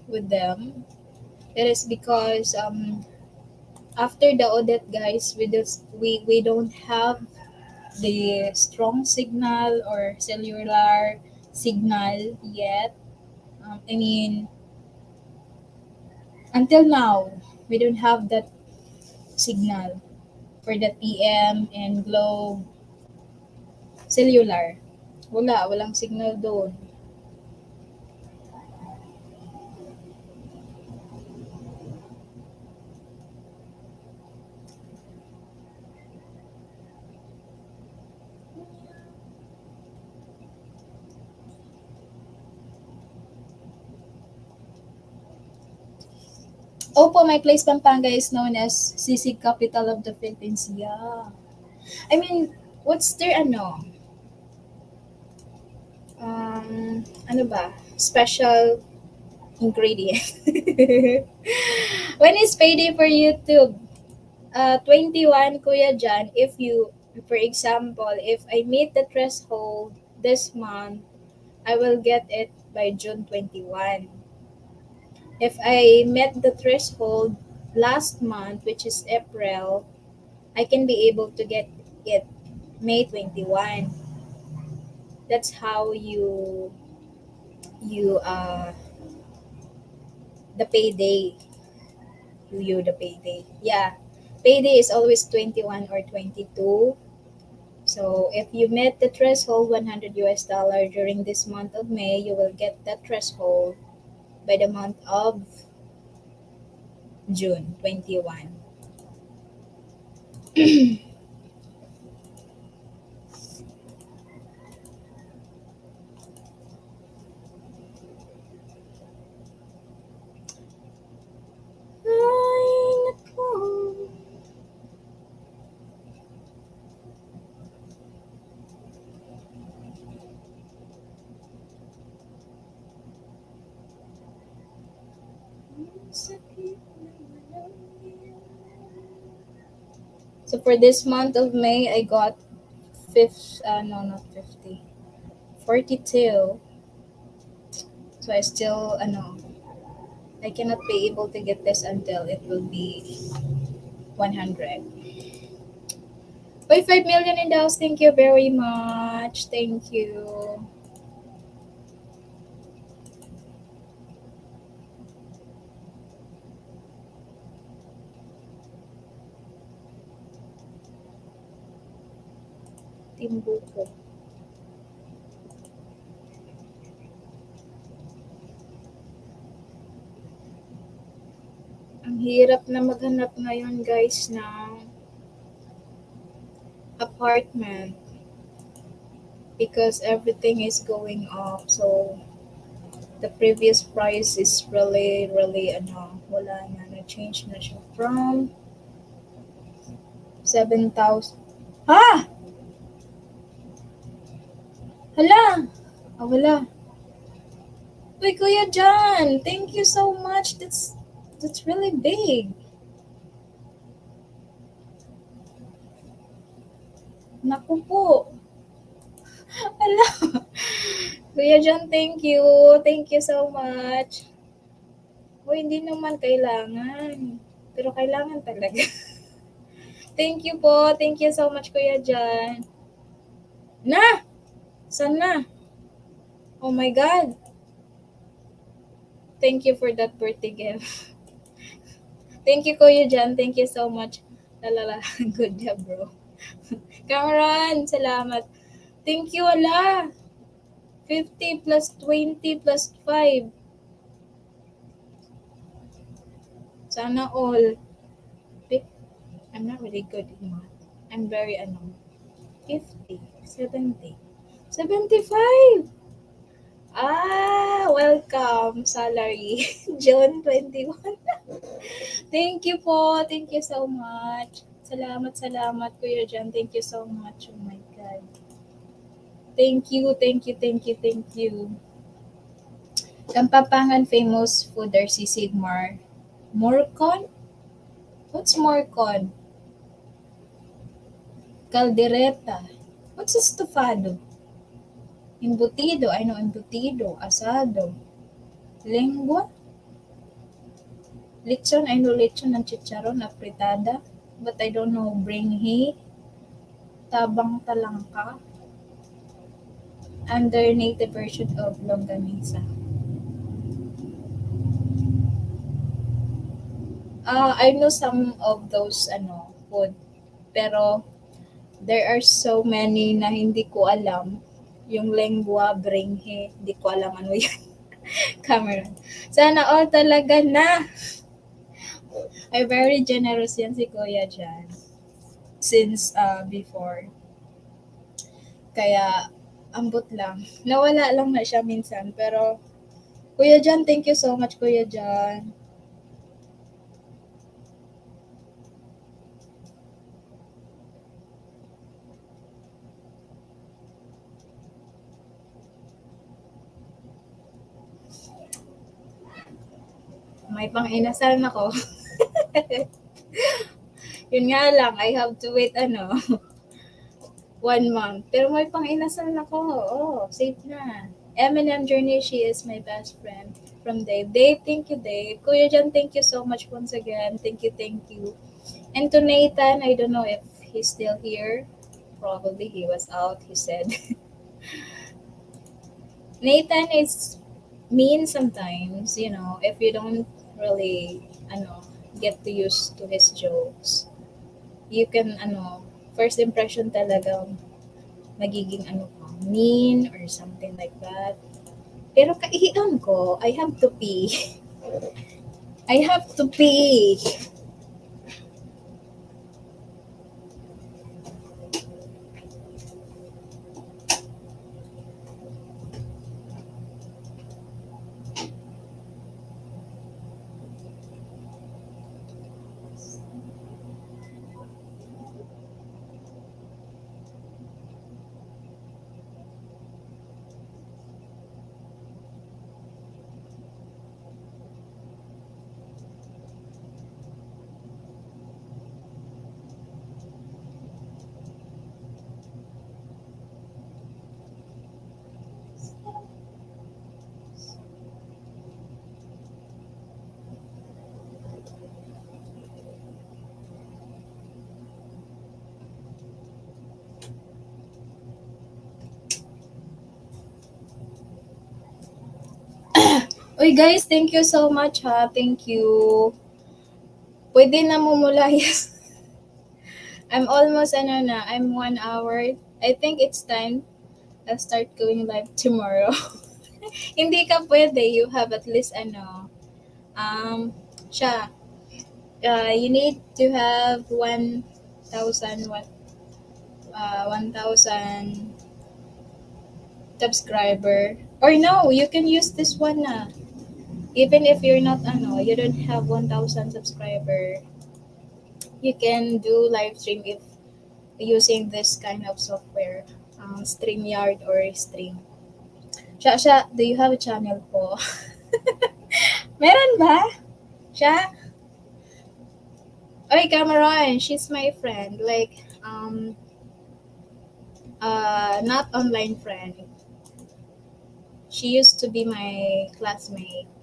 with them. That is because after the audit, guys, we don't have the strong signal or cellular signal yet. I mean, until now, we don't have that signal for the TM and Globe cellular. Walang signal doon. Opo, my place Pampanga is known as sisig capital of the Philippines. Yeah. I mean, what's their ano ba? Special ingredient. When is payday for YouTube? 21, Kuya Jan, for example, if I meet the threshold this month, I will get it by June 21. If I met the threshold last month, which is April, I can be able to get it May 21. That's how you the payday. The payday. Yeah. Payday is always 21 or 22. So if you met the threshold $100 during this month of May, you will get that threshold by the month of June 21. Ay, naku. Sakit naman ang So for this month of May, I got no, not 50, 42. So I still, I cannot be able to get this until it will be 100. 5 million in the house. Thank you very much. Thank you. Timbuko. Ang hirap na maghanap ngayon guys ng apartment because everything is going up. So the previous price is really, really, wala na. Na-change na siya from 7,000. Ha! Hala! Ah, wala. Uy, Kuya John, thank you so much. That's really big. Naku po. Hala. Kuya John, thank you. Thank you so much. Uy, hindi naman kailangan. Pero kailangan talaga. Thank you po. Thank you so much, Kuya John. Na! Saan na? Oh my God. Thank you for that birthday gift. Thank you, Kuya John. Thank you so much. Lalala. Good job, bro. Cameron, salamat. Thank you, ala. 50 plus 20 plus 5. Sana all. I'm not really good in math. I'm very, 50, 70, 75. Ah, welcome. Salary. June 21. Thank you po. Thank you so much. Salamat, salamat, Kuya John. Thank you so much. Oh my God. Thank you, thank you, thank you, thank you. Kampapangan famous fooder si Sigmar. Morcon? What's morcon? Caldereta. What's estofado? Embutido. I know embutido. Asado. Lengua? Lechon. I know lechon ng chicharon na fritada. But I don't know bringhi. Tabang talangka. And their native version of longganisa. I know some of those food. Pero there are so many na hindi ko alam. Yung lengua, bringhe, hindi ko alam ano yan. Cameron. Sana all talaga na. Ay, very generous yan si Kuya dyan. Since before. Kaya, ambot lang. Nawala lang na siya minsan. Pero, Kuya John, thank you so much, Kuya John. May pang-inasal na ko. Yun nga lang, I have to wait 1 month. Pero may pang-inasal na ko. Oh, safe na. Eminem Journey, she is my best friend. From Dave. Dave, thank you, Dave. Kuya John, thank you so much once again. Thank you, thank you. And to Nathan, I don't know if he's still here. Probably he was out, he said. Nathan is mean sometimes, if you don't really, get to use to his jokes. You can, first impression talaga magiging mean or something like that. Pero kaihian ko, I have to pee. I have to pee. Uy guys, thank you so much ha. Thank you. Pwede na mumulayas. I'm almost I'm 1 hour. I think it's time I'll start going live tomorrow. Hindi ka pwede. You have at least siya. You need to have 1,000 subscriber. Or no, you can use this one na. Even if you're not you don't have 1,000 subscriber, you can do live stream if using this kind of software, StreamYard or Stream. Siya, do you have a channel po? Meron ba? Siya? Oy, Cameron, she's my friend. Like, not online friend. She used to be my classmate.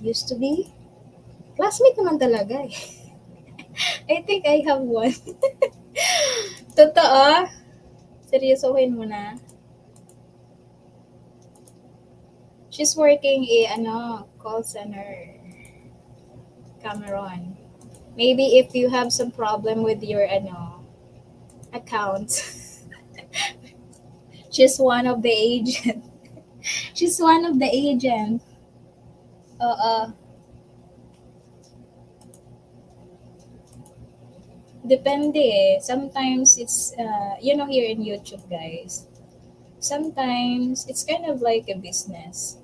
Used to be? Classmate naman talaga eh. I think I have one. Totoo? Seryosohin mo na. She's working call center. Cameron. Maybe if you have some problem with your account, she's one of the agent. She's one of the agent. Depende eh. Sometimes it's here in YouTube, guys. Sometimes it's kind of like a business.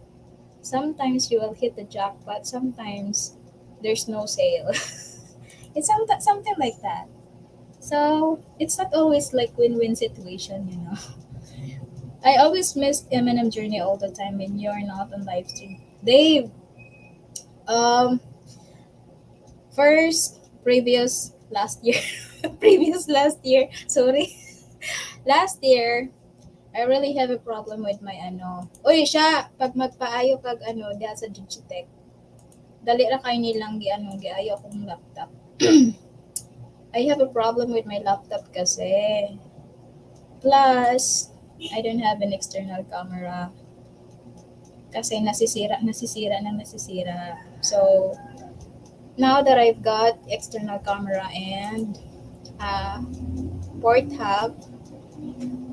Sometimes you will hit the jackpot. Sometimes there's no sale. It's something like that. So it's not always like win-win situation. I always miss M&M Journey all the time when you're not on live stream. Dave, um, first previous last year, previous last year. Sorry, last year. I really have a problem with my Uy, siya, pag magpaayo kag diha sa Digitech. Dali ra kay nilang giayo akong laptop. I have a problem with my laptop kasi. Plus, I don't have an external camera. Kasi nasisira. So, now that I've got external camera and port hub,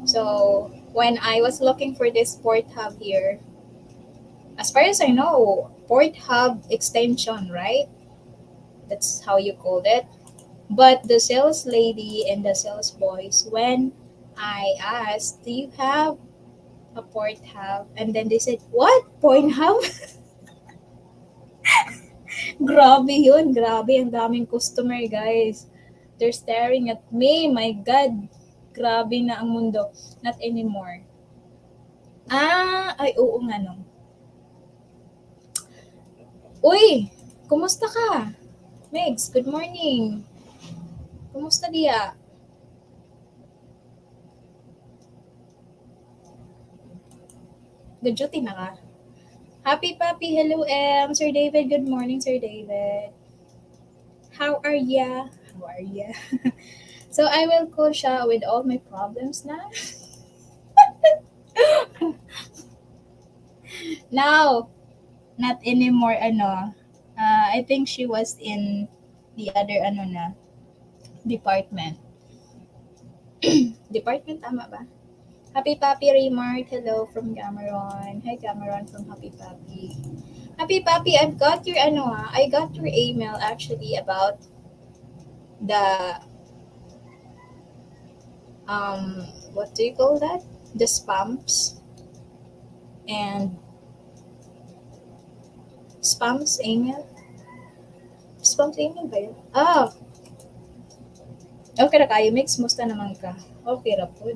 so when I was looking for this port hub here, as far as I know, port hub extension, right? That's how you called it. But the sales lady and the sales boys, when I asked, do you have a port hub? And then they said, what? Port hub? Grabe yun. Grabe. Ang daming customer, guys. They're staring at me. My God. Grabe na ang mundo. Not anymore. Ay, oo nga no. Uy, kumusta ka? Megs, good morning. Kumusta diya? Good duty na ka? Happy Papi, hello Sir David, good morning Sir David. How are ya? How are ya? So I will call siya with all my problems na. Now, not anymore I think she was in the other department. Department tama ba? Happy Papi Marc, hello from Cameron. Hi Cameron from Happy Papi. Happy Papi, I've got your I got your email actually about the what do you call that? The spams and spams email. Spams email ba yun? Ah, okay ra kayo. Mix, musta naman ka? Okay ra po.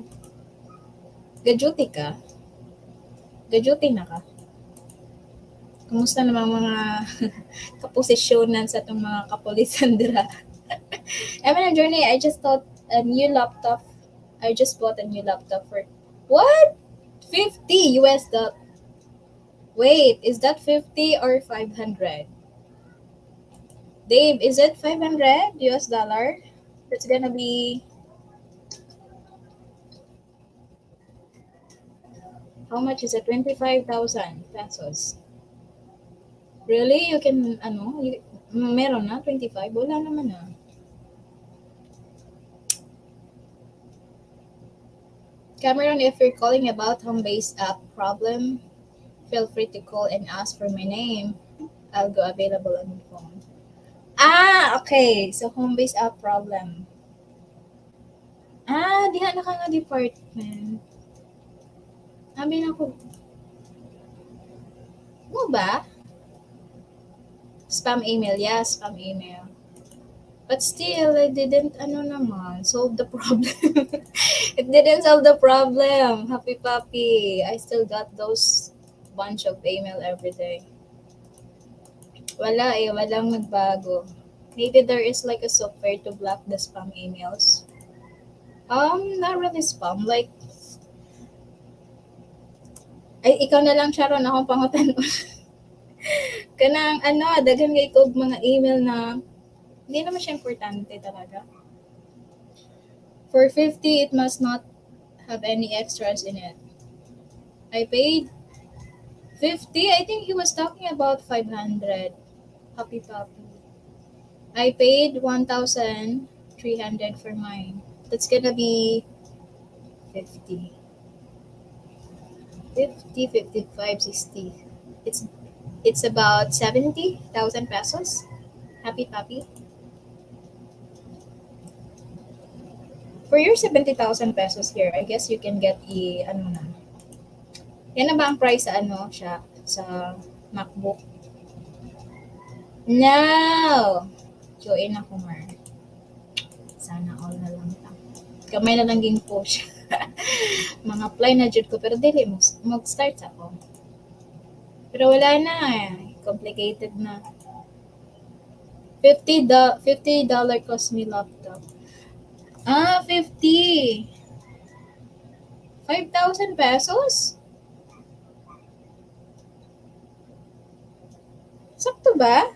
Gaduty ka? Gaduty na ka? Kumusta naman mga kaposisyonan sa itong mga kapulisan dira? I'm in a journey. I just thought a new laptop. I just bought a new laptop for what? 50 US dollar. Wait, is that 50 or 500? Dave, is it 500 US dollar? That's gonna be how much is it? 25,000 pesos. Really? You can meron na 25? Wala naman na. Cameron, if you're calling about home-based app problem, feel free to call and ask for my name. I'll go available on the phone. Ah, okay. So, home-based app problem. Ah, diha na ka nga department. Sabi na ko, mo ba? Spam email, yeah, spam email. But still, it didn't, solve the problem. It didn't solve the problem. Happy Papi. I still got those bunch of email every day. Wala eh, walang nagbago. Maybe there is like a software to block the spam emails. Not really spam. Like, ay, ikaw na lang, Sharon, akong pangutan. Kanang, daghan kay kog mga email na hindi naman siya importante talaga. For 50, it must not have any extras in it. I paid 50. I think he was talking about 500. Happy Papi. I paid 1,300 for mine. That's gonna be 50. 50, 55, 60. It's about 70,000 pesos. Happy Papi. For your 70,000 pesos here, I guess you can get yan na ba ang price sa sa MacBook? No! Join ako, Mar. Sana all na lang ta. Kamay na lang ging push. Mga apply na jud ko, pero dili mag-start ako. Pero wala na eh. Complicated na. $50 cost me laptop. 50. 5,000 pesos? Sakto ba?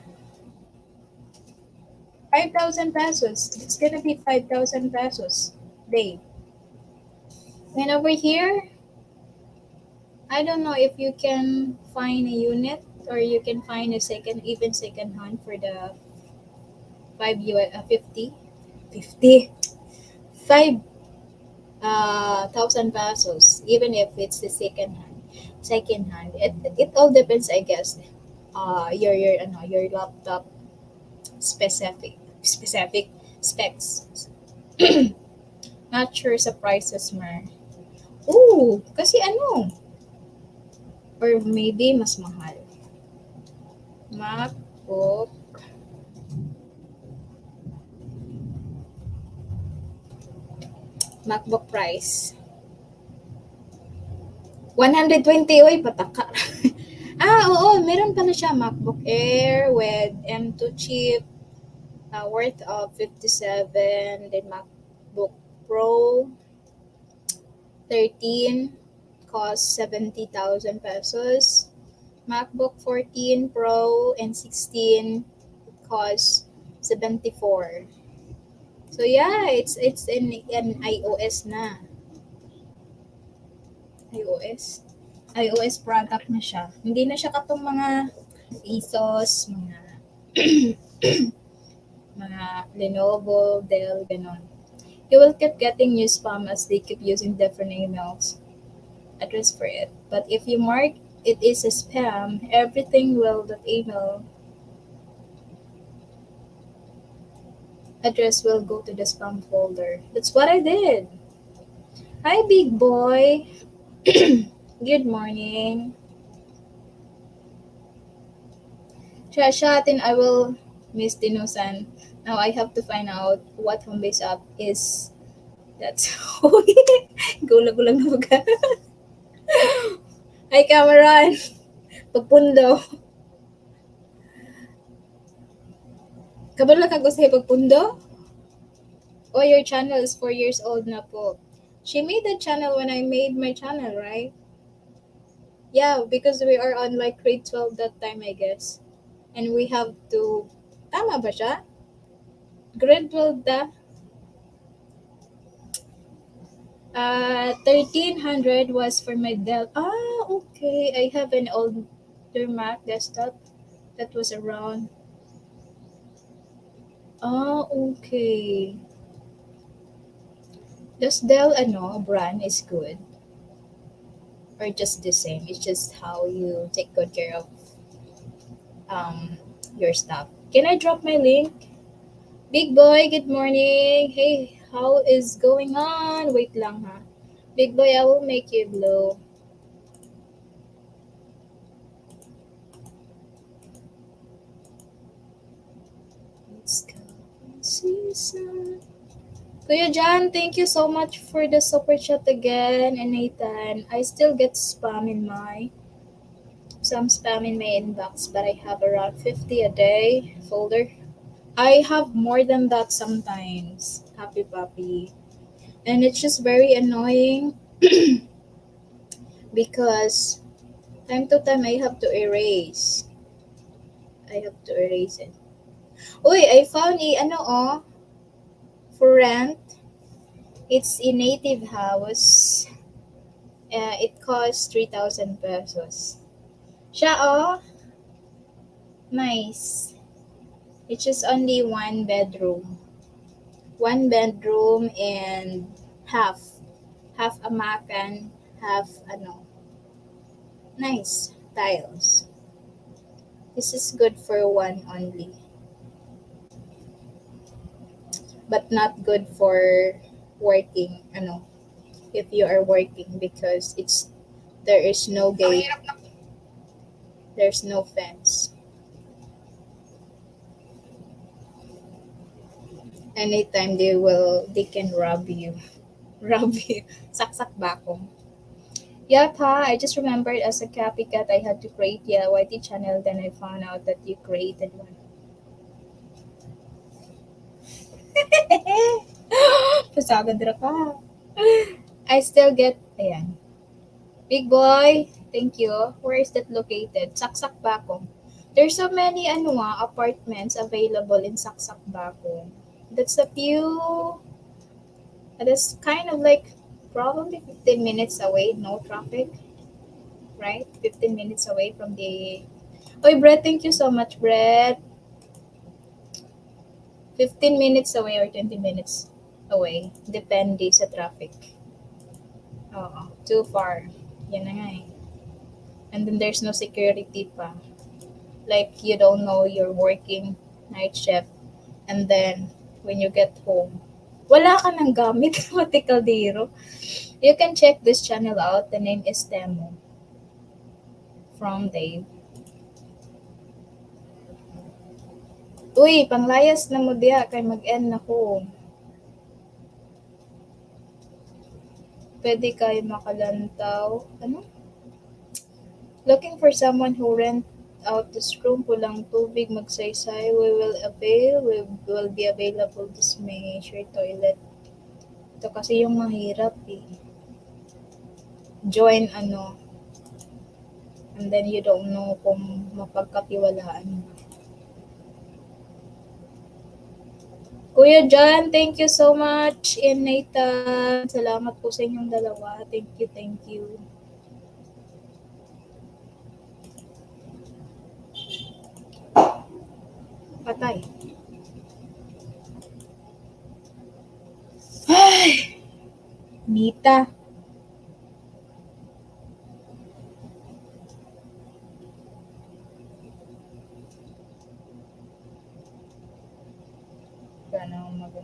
5,000 pesos. It's gonna be 5,000 pesos. Day. And over here, I don't know if you can find a unit or you can find a second hand for the 50 5,000 pesos, even if it's the second hand. It all depends, I guess. Your laptop specific specs. Not sure sa prices, Mer. Ooh, kasi or maybe mas mahal. MacBook. MacBook price. 120, oy, pataka. Oo, meron pala siya MacBook Air with M2 chip, worth of 57, then MacBook Pro 13 cost 70,000 pesos. MacBook 14 Pro and 16 cost 74. So yeah, it's in iOS na. iOS product na siya. Hindi na siya katong mga Asus, mga Lenovo, Dell, ganon. You will keep getting new spam as they keep using different emails address for it. But if you mark it is a spam, everything will that email address will go to the spam folder. That's what I did. Hi, big boy. Good morning. Shashatin, I will miss Dinusan. Now I have to find out what home base app is. That's gula-gula na baga. Hi, Cameron. Pagpundo. Kabalo ka ko sa pagpundo? Oh, your channel is 4 years old na po. She made the channel when I made my channel, right? Yeah, because we are on like grade 12 that time, I guess. And we have to... Tama ba siya? Grade 12 da? 1300 was for my Dell. Ah, okay. I have an older Mac desktop that was around. Ah, okay. Does Dell brand is good? Or just the same? It's just how you take good care of um your stuff. Can I drop my link? Big boy, good morning. Hey, how is going on? Wait lang ha. Big boy, I will make you blow. Let's go. Season. Kuya John, thank you so much for the super chat again. And Nathan, I still get some spam in my inbox, but I have around 50 a day folder. I have more than that sometimes. Happy puppy. And it's just very annoying because time to time I have to erase. I have to erase it. Uy, I found for rent. It's a native house. It costs 3,000 pesos. Siya, nice. It's just only one bedroom. One bedroom and half. Half a makan, half nice tiles. This is good for one only. But not good for working, if you are working because there is no gate. There's no fence. Anytime they can rob you. Rob you. Saksak bakong. Yep, ha. I just remembered as a copycat I had to create a YT channel, then I found out that you created one. Pasagad ra ka. I still get, ayan. Big boy, thank you. Where is that located? Saksak bakong. There's so many apartments available in Saksak bakong. That's that's kind of like probably 15 minutes away, no traffic, right? 15 minutes away from the... Oy, Brett, thank you so much, Brett. 15 minutes away or 20 minutes away. Depende sa traffic. Oo, too far. Yan na nga eh. And then there's no security pa. Like, you don't know you're working night shift. And then, when you get home, wala ka ng gamit, mati kaldero. You can check this channel out. The name is Demo. From Dave. Uy, panglayas na mo diya kay mag-end na ko. Pwede kayo makalantaw. Looking for someone who rent out this room, pulang tubig, magsaysay. We will be available this May. Share toilet. Ito kasi yung mahirap eh. Join and then you don't know kung mapagkatiwalaan mo. Kuya John, thank you so much. And Nathan, salamat po sa inyong dalawa. Thank you. Patay. Ay! Nita.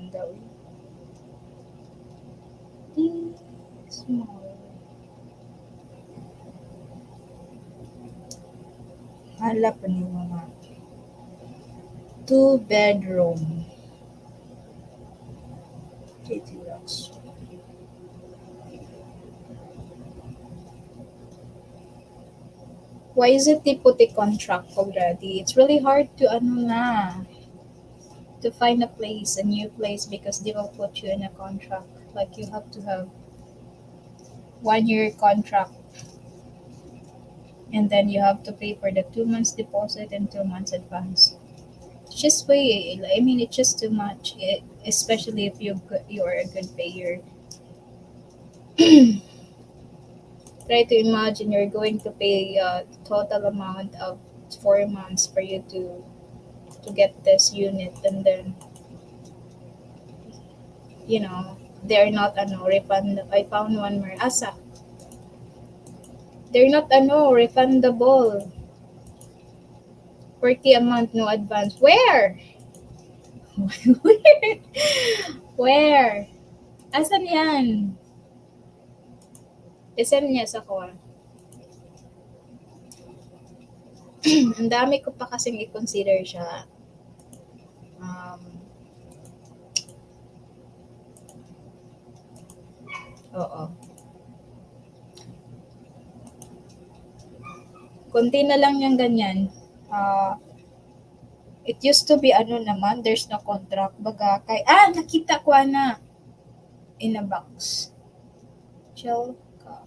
gawin. Di small. Hala pa ni mga 2 bedroom. JT Rocks. Why is it they put a contract already? It's really hard to ano na, to find a place, a new place, because they will put you in a contract. Like you have to have 1 year contract, and then you have to pay for the 2 months deposit and 2 months advance. It's just way, I mean, it's just too much, especially if you are a good payer. Try to imagine you're going to pay a total amount of 4 months for you to get this unit, and then they're not refund. I found one more asa. They're not refundable. 40 a month, no advance. Where? Where? Where? Asan yan? Isend niya sa ko. Ang dami ko pa kasing i-consider siya. Oo. Konti na lang yung ganyan. It used to be naman, there's no contract. Baga, nakita ko na in a box. Chill ka.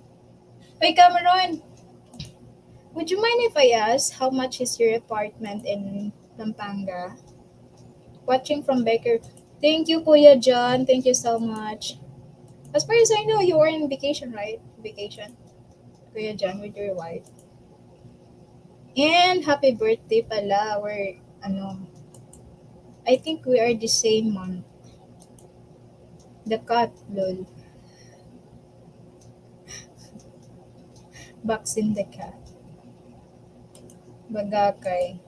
Hey, Cameron! Would you mind if I ask how much is your apartment in Pampanga? Watching from Baker. Thank you, Kuya John. Thank you so much. As far as I know, you were in vacation, right? Vacation. Kuya John, with your wife. And happy birthday pala. We're, I think we are the same month. The cat, lol. Boxing the cat. Bagakay.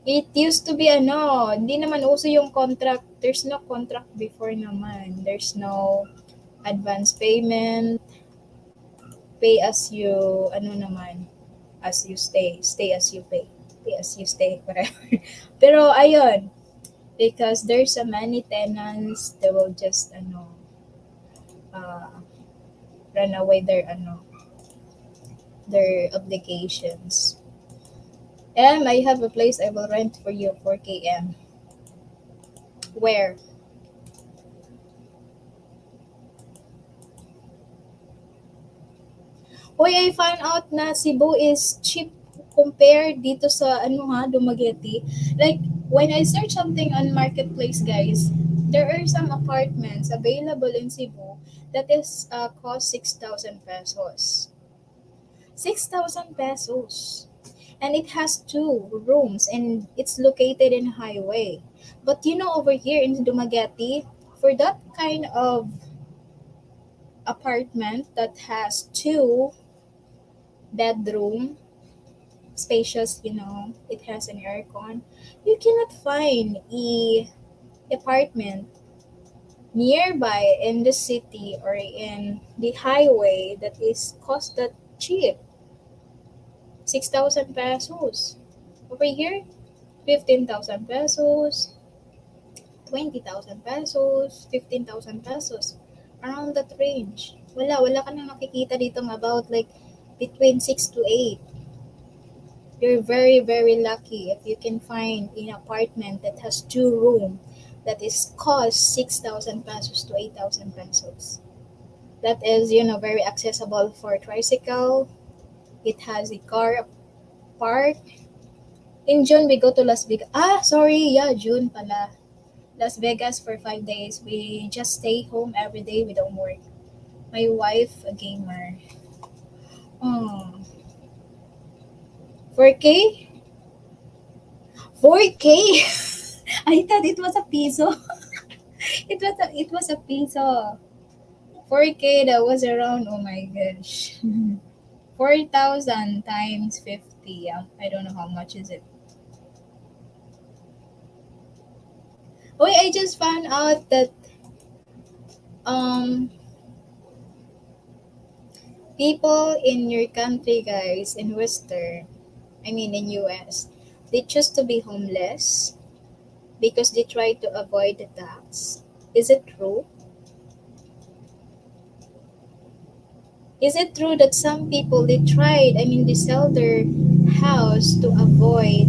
It used to be hindi naman uso yung contract. There's no contract before naman. There's no advance payment. Pay as you, naman, as you stay. Stay as you pay. Pay as you stay, whatever. Pero ayun, because there's so many tenants, they will just, run away their obligations. I have a place I will rent for you for KM. Where? Hoy, I found out na Cebu is cheap compared dito sa Dumaguete. Like, when I search something on Marketplace, guys, there are some apartments available in Cebu that is cost 6,000 pesos. 6,000 pesos. And it has 2 rooms and it's located in highway. But over here in Dumaguete, for that kind of apartment that has 2 bedroom, spacious, it has an aircon, you cannot find a apartment nearby in the city or in the highway that is cost that cheap. 6,000 pesos. Over here, 15,000 pesos, 20,000 pesos, 15,000 pesos. Around that range. Wala ka nang makikita dito about like between 6 to 8. You're very, very lucky if you can find an apartment that has 2 rooms that is cost 6,000 pesos to 8,000 pesos. That is, very accessible for tricycle. It has a car park. In June, we go to Las Vegas. June pala. Las Vegas for 5 days. We just stay home every day. We don't work. My wife, a gamer. 4K? 4K? I thought it was a piso. it was a piso. 4K, that was around, oh my gosh. 4,000 times 50. I don't know how much is it. Oh, I just found out that um people in your country, guys, in Western, I mean in US, they choose to be homeless because they try to avoid the tax. Is it true? Is it true that some people they tried, I mean they sell their house to avoid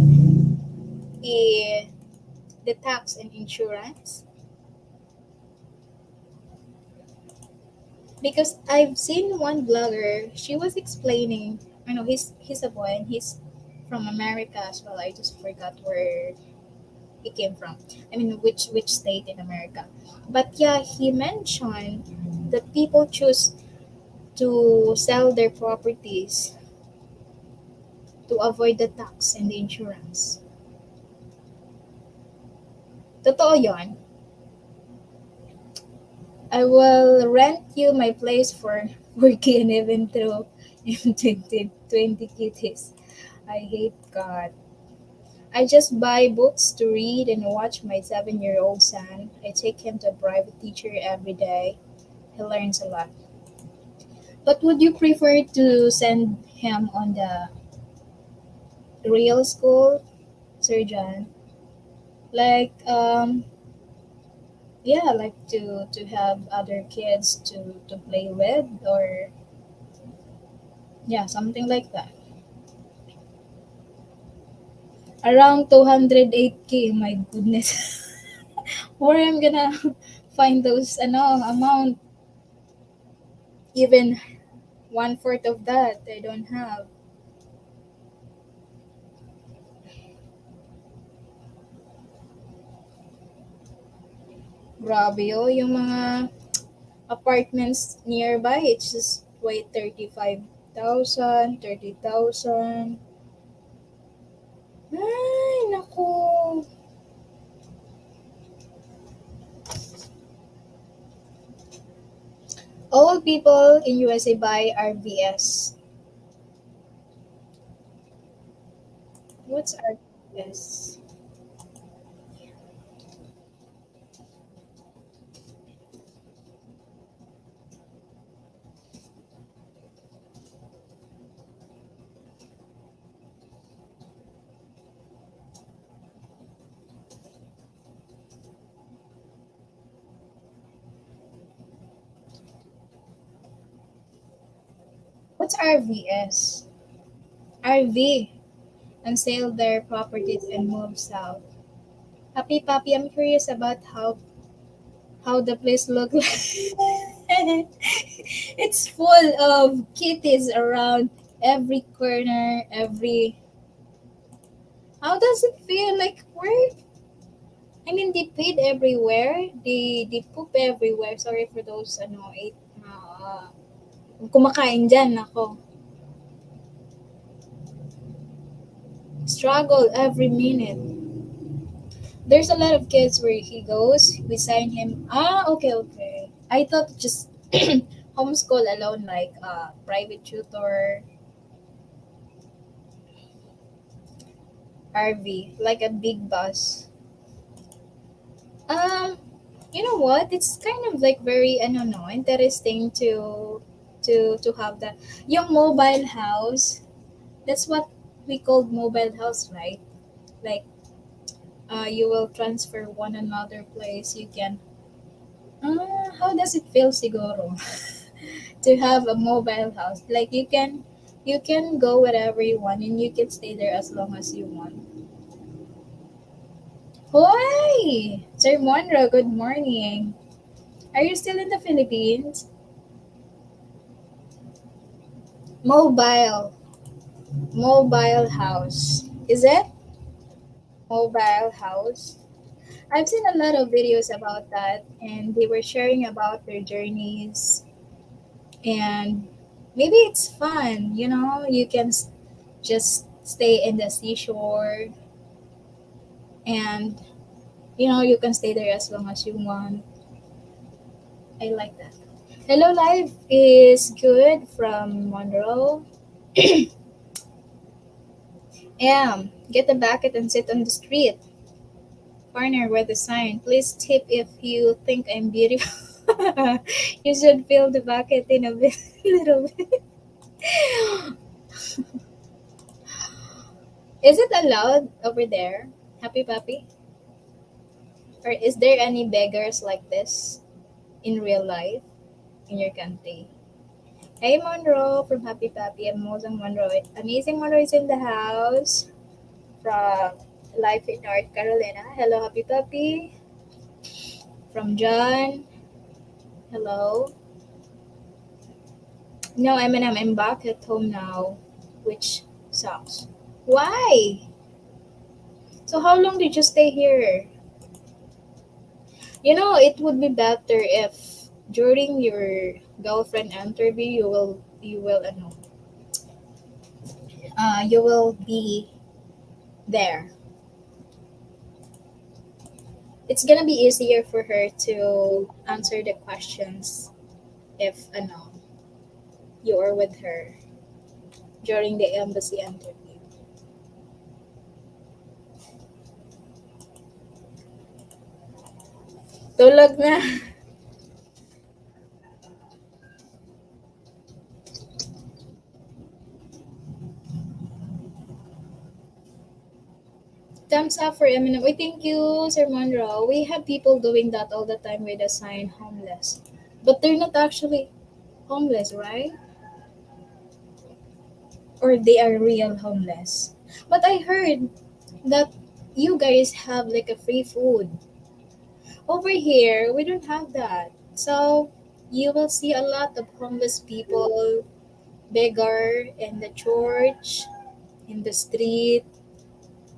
eh, the tax and insurance? Because I've seen one blogger, she was explaining, I know he's a boy and he's from America as well. I just forgot where he came from. I mean which state in America. But yeah, he mentioned that people choose to sell their properties to avoid the tax and the insurance. Totoo yon. I will rent you my place for working even through in 2020 kitties. I hate God. I just buy books to read and watch my 7-year-old son. I take him to a private teacher every day. He learns a lot. But would you prefer to send him on the real school, Sir John? Like yeah, like to have other kids to play with, or yeah, something like that. Around 208K, my goodness. Where I'm gonna find those amount, even one fourth of that I don't have. Grabe oh, yung mga apartments nearby, it's just wait 35,000, 30,000. Ay, naku. All people in USA buy RVS. What's RVS? What's RVS? RV, and sell their properties and move south. Happy Papi, I'm curious about how the place look like. It's full of kitties around every corner, every. How does it feel like where? I mean, they paid everywhere. They poop everywhere. Sorry for those eight kumakain diyan ako. Struggle every minute. There's a lot of kids where he goes, we sign him. Ah, okay, okay. I thought just homeschool alone, like private tutor, RV, like a big bus. Um, you know what? It's kind of like very, I don't know, interesting to have that. Yung mobile house, that's what we called mobile house, right? Like, you will transfer one another place. You can. How does it feel, siguro, to have a mobile house? Like you can go wherever you want and you can stay there as long as you want. Hoy! Sir Monroe, good morning. Are you still in the Philippines? Mobile. Mobile house. Is it? Mobile house. I've seen a lot of videos about that and they were sharing about their journeys, and maybe it's fun, you can just stay in the seashore, and you can stay there as long as you want. I like that. Hello life is good from Monroe. Get a bucket and sit on the street. Partner with a sign. Please tip if you think I'm beautiful. You should fill the bucket in a bit, little bit. Is it allowed over there? Happy puppy? Or is there any beggars like this in real life in your country? Hey Monroe from Happy Puppy. Amazing Monroe. Amazing Monroe is in the house from Life in North Carolina. Hello, Happy Puppy. From John. Hello. No, Eminem, I'm back at home now, which sucks. Why? So how long did you stay here? You know, it would be better if during your girlfriend interview you will be there. It's gonna be easier for her to answer the questions if you are with her during the embassy interview. Tulog na. Thumbs up for Eminem. We thank you, Sir Monroe. We have people doing that all the time with the sign homeless. But they're not actually homeless, right? Or they are real homeless. But I heard that you guys have like a free food. Over here, we don't have that. So you will see a lot of homeless people, beggar in the church, in the street,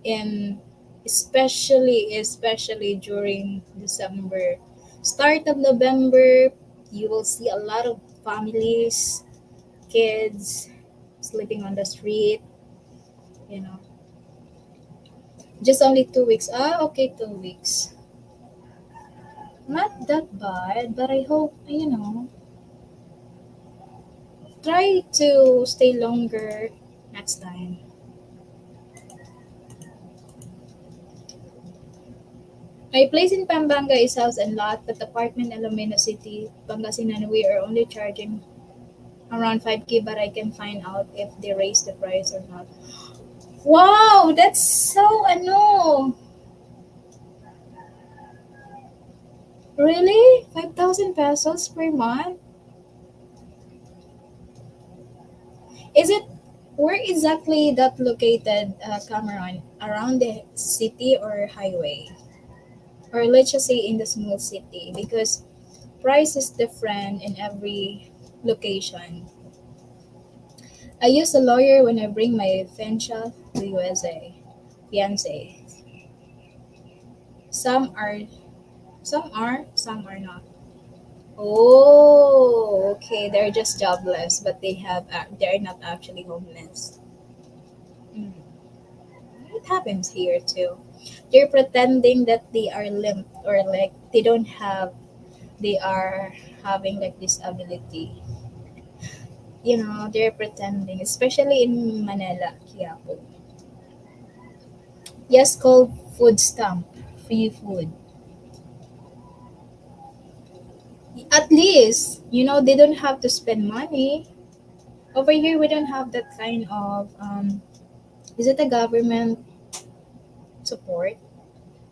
in especially during December. Start of November, you will see a lot of families, kids sleeping on the street, you know. Just only 2 weeks. Ah, okay, 2 weeks. Not that bad, but I hope, try to stay longer next time. My place in Pampanga is house and lot, but apartment in Lumino City, Pangasinan, we are only charging around 5K, but I can find out if they raise the price or not. Wow, that's so Really? 5,000 pesos per month? Is it where exactly that located, Cameron? Around the city or highway? Or let's just say in the small city because price is different in every location. I use a lawyer when I bring my fiancé to USA. Fiance. Some are, some are not. Oh, okay. They're just jobless, but they're not actually homeless. Mm. It happens here too. They're pretending that they are limp or like they are having like disability. They're pretending, especially in Manila, Quiapo. Yes, called food stamp, free food. At least, they don't have to spend money. Over here, we don't have that kind of, is it a government support?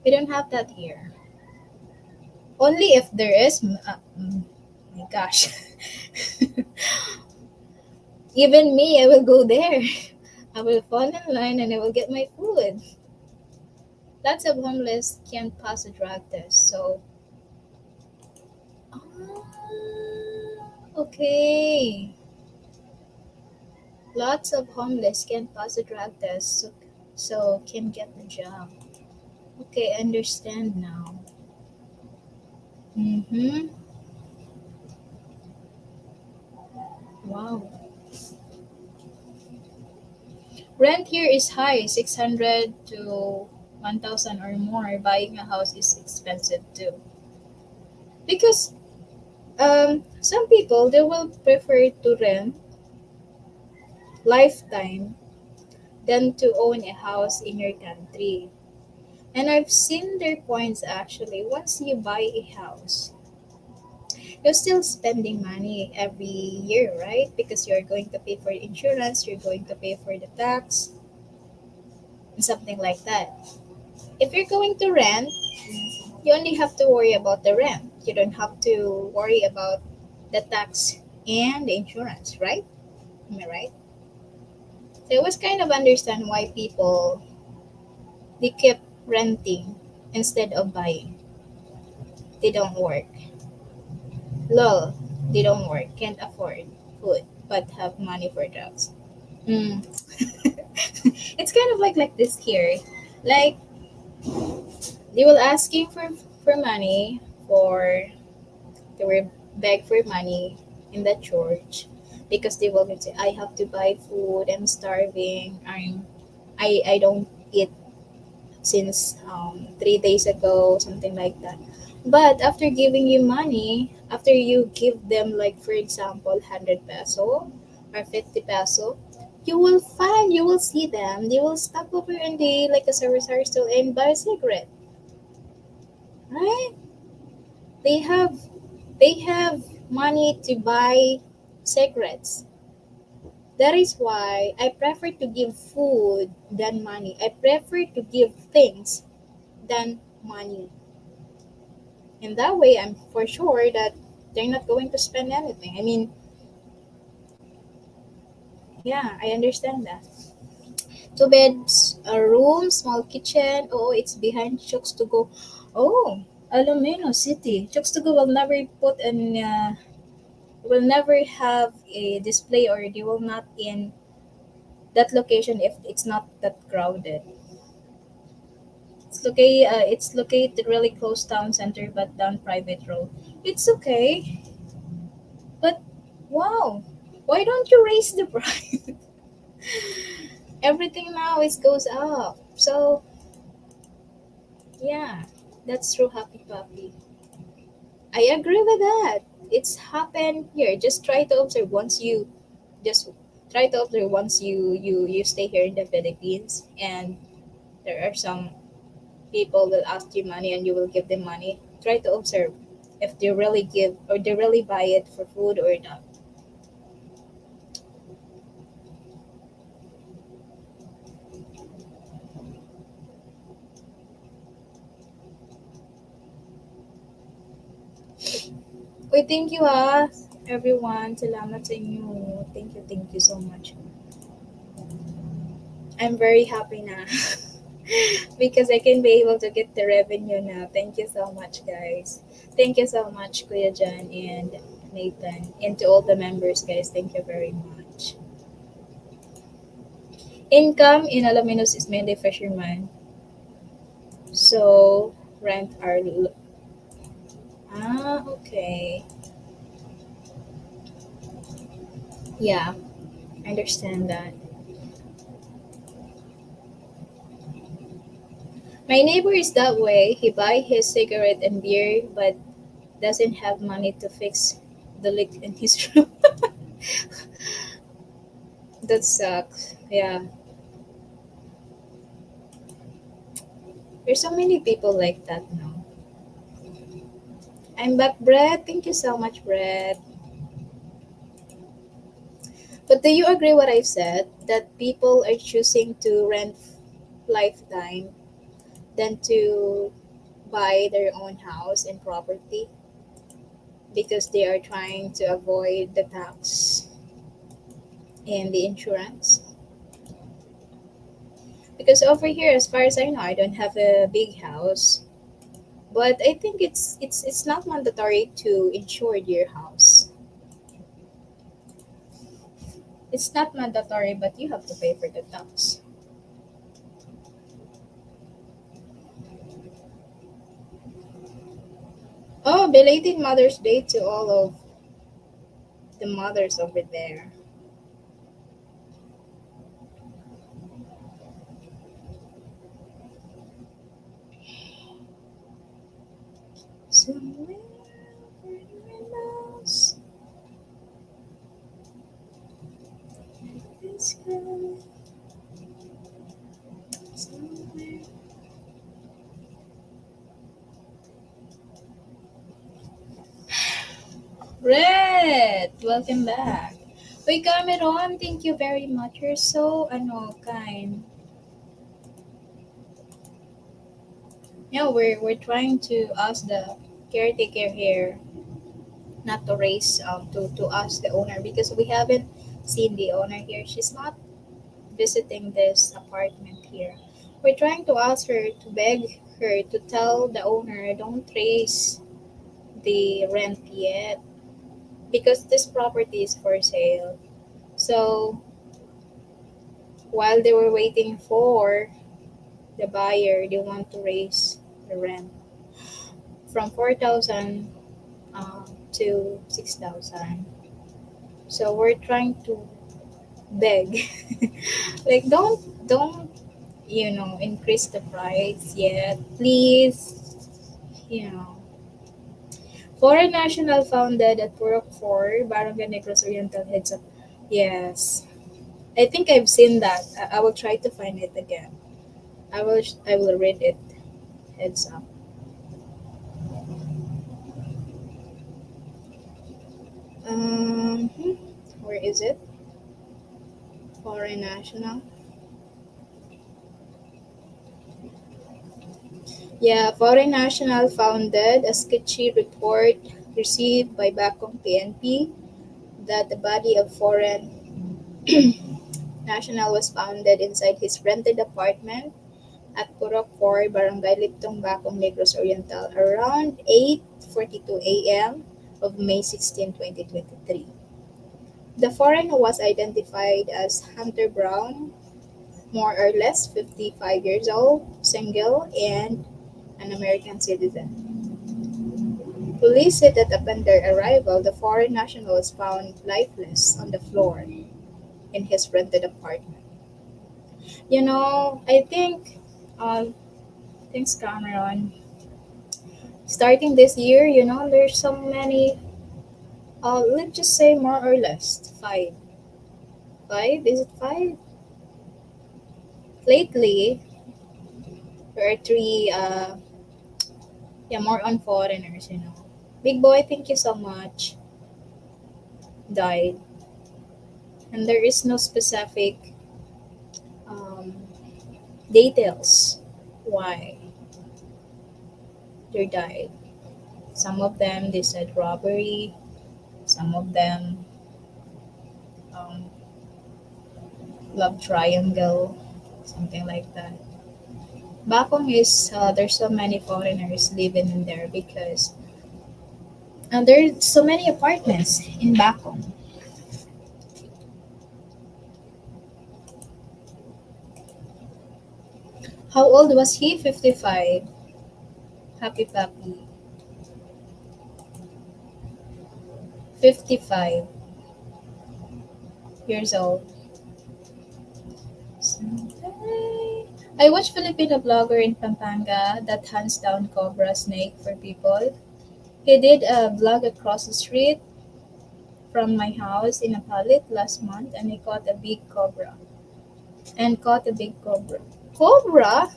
We don't have that here. Only if there is, my gosh. Even me, I will go there. I will fall in line and I will get my food. Lots of homeless can't pass a drug test, so. Okay. Lots of homeless can't pass a drug test, so can get the job. Okay, I understand now. Mm-hmm. Wow. Rent here is high, 600 to 1,000 or more. Buying a house is expensive too. Because some people they will prefer to rent lifetime than to own a house in your country. And I've seen their points actually. Once you buy a house, you're still spending money every year, right? Because you're going to pay for insurance, you're going to pay for the tax, and something like that. If you're going to rent, you only have to worry about the rent. You don't have to worry about the tax and the insurance, right? Am I right? So I was kind of understand why people they keep renting instead of buying. They don't work. Lol, they don't work, can't afford food, but have money for drugs. Mm. It's kind of like this here. Like they will asking for money for they will beg for money in the church because they will say I have to buy food, I'm starving, I don't eat since 3 days ago, something like that. But after giving you money, after you give them, like, for example, 100 peso or 50 peso, you will see them, they will stop over and they, like a service store and buy a cigarette, right? They have, they have money to buy cigarettes. That is why I prefer to give food than money. I prefer to give things than money. And that way, I'm for sure that they're not going to spend anything. I mean, yeah, I understand that. Two beds, a room, small kitchen. Oh, it's behind Chooks to go. Oh, Alumino City. Chooks to go will never put an, will never have a display, or they will not in that location if it's not that crowded. It's located really close town center, but down private road. It's okay, but wow, why don't you raise the price? Everything now is goes up. So yeah, that's true, happy puppy. I agree with that. It's happened here. Just try to observe once you just try to observe once you stay here in the Philippines, and there are some people will ask you money and you will give them money. Try to observe if they really give or they really buy it for food or not. Uy, thank you everyone. Salamat sa inyo. Thank you so much. I'm very happy na because I can be able to get the revenue now. Thank you so much, guys. Thank you so much, Kuya John and Nathan, and to all the members, guys. Thank you very much. Income in Alaminos is mainly fisherman, so rent are okay. Yeah, I understand that. My neighbor is that way. He buy his cigarette and beer, but doesn't have money to fix the leak in his room. That sucks. Yeah, there's so many people like that now. I'm back, Brett. Thank you so much, Brett. But do you agree what I've said that people are choosing to rent lifetime than to buy their own house and property because they are trying to avoid the tax and the insurance? Because over here, as far as I know, I don't have a big house, but I think it's not mandatory to insure your house. It's not mandatory, but you have to pay for the tax. Oh, belated Mother's Day to all of the mothers over there. Somewhere over the windows, the sky, somewhere. Red! Welcome back. Uy, Cameron, thank you very much. You're so, kind. Yeah, we're trying to ask the caretaker here not to raise, to ask the owner because we haven't seen the owner here. She's not visiting this apartment here. We're trying to ask her to beg her to tell the owner don't raise the rent yet because this property is for sale. So while they were waiting for the buyer, they want to raise the rent from 4,000 to 6,000. So we're trying to beg, like don't increase the price yet, please. You know, foreign national founded at Purok 4, Barangay Negros Oriental, heads up. Yes, I think I've seen that. I will try to find it again. I will read it. Heads up. Hmm, where is it? Foreign national. Yeah, foreign national founded a sketchy report received by Bacong PNP that the body of foreign national was found inside his rented apartment at Purok 4, Barangay Liptong, Bacong, Negros Oriental around 8:42 a.m. of May 16, 2023. The foreigner was identified as Hunter Brown, more or less 55 years old, single, and an American citizen. Police said that upon their arrival, the foreign national was found lifeless on the floor in his rented apartment. I think, thanks, Cameron. Starting this year, there's so many, let's just say more or less, five. Five? Is it five? Lately, there are three, yeah, more on foreigners. Big boy, thank you so much. Died. And there is no specific um, details why they died. Some of them, they said robbery. Some of them, um, love triangle, something like that. Bakong is, there's so many foreigners living in there because there's so many apartments in Bakong. How old was he? 55. Happy Papi. 55 years old. Someday. I watched Filipino blogger in Pampanga that hunts down cobra snake for people. He did a vlog across the street from my house in a pallet last month and he caught a big cobra. And caught a big cobra. Cobra?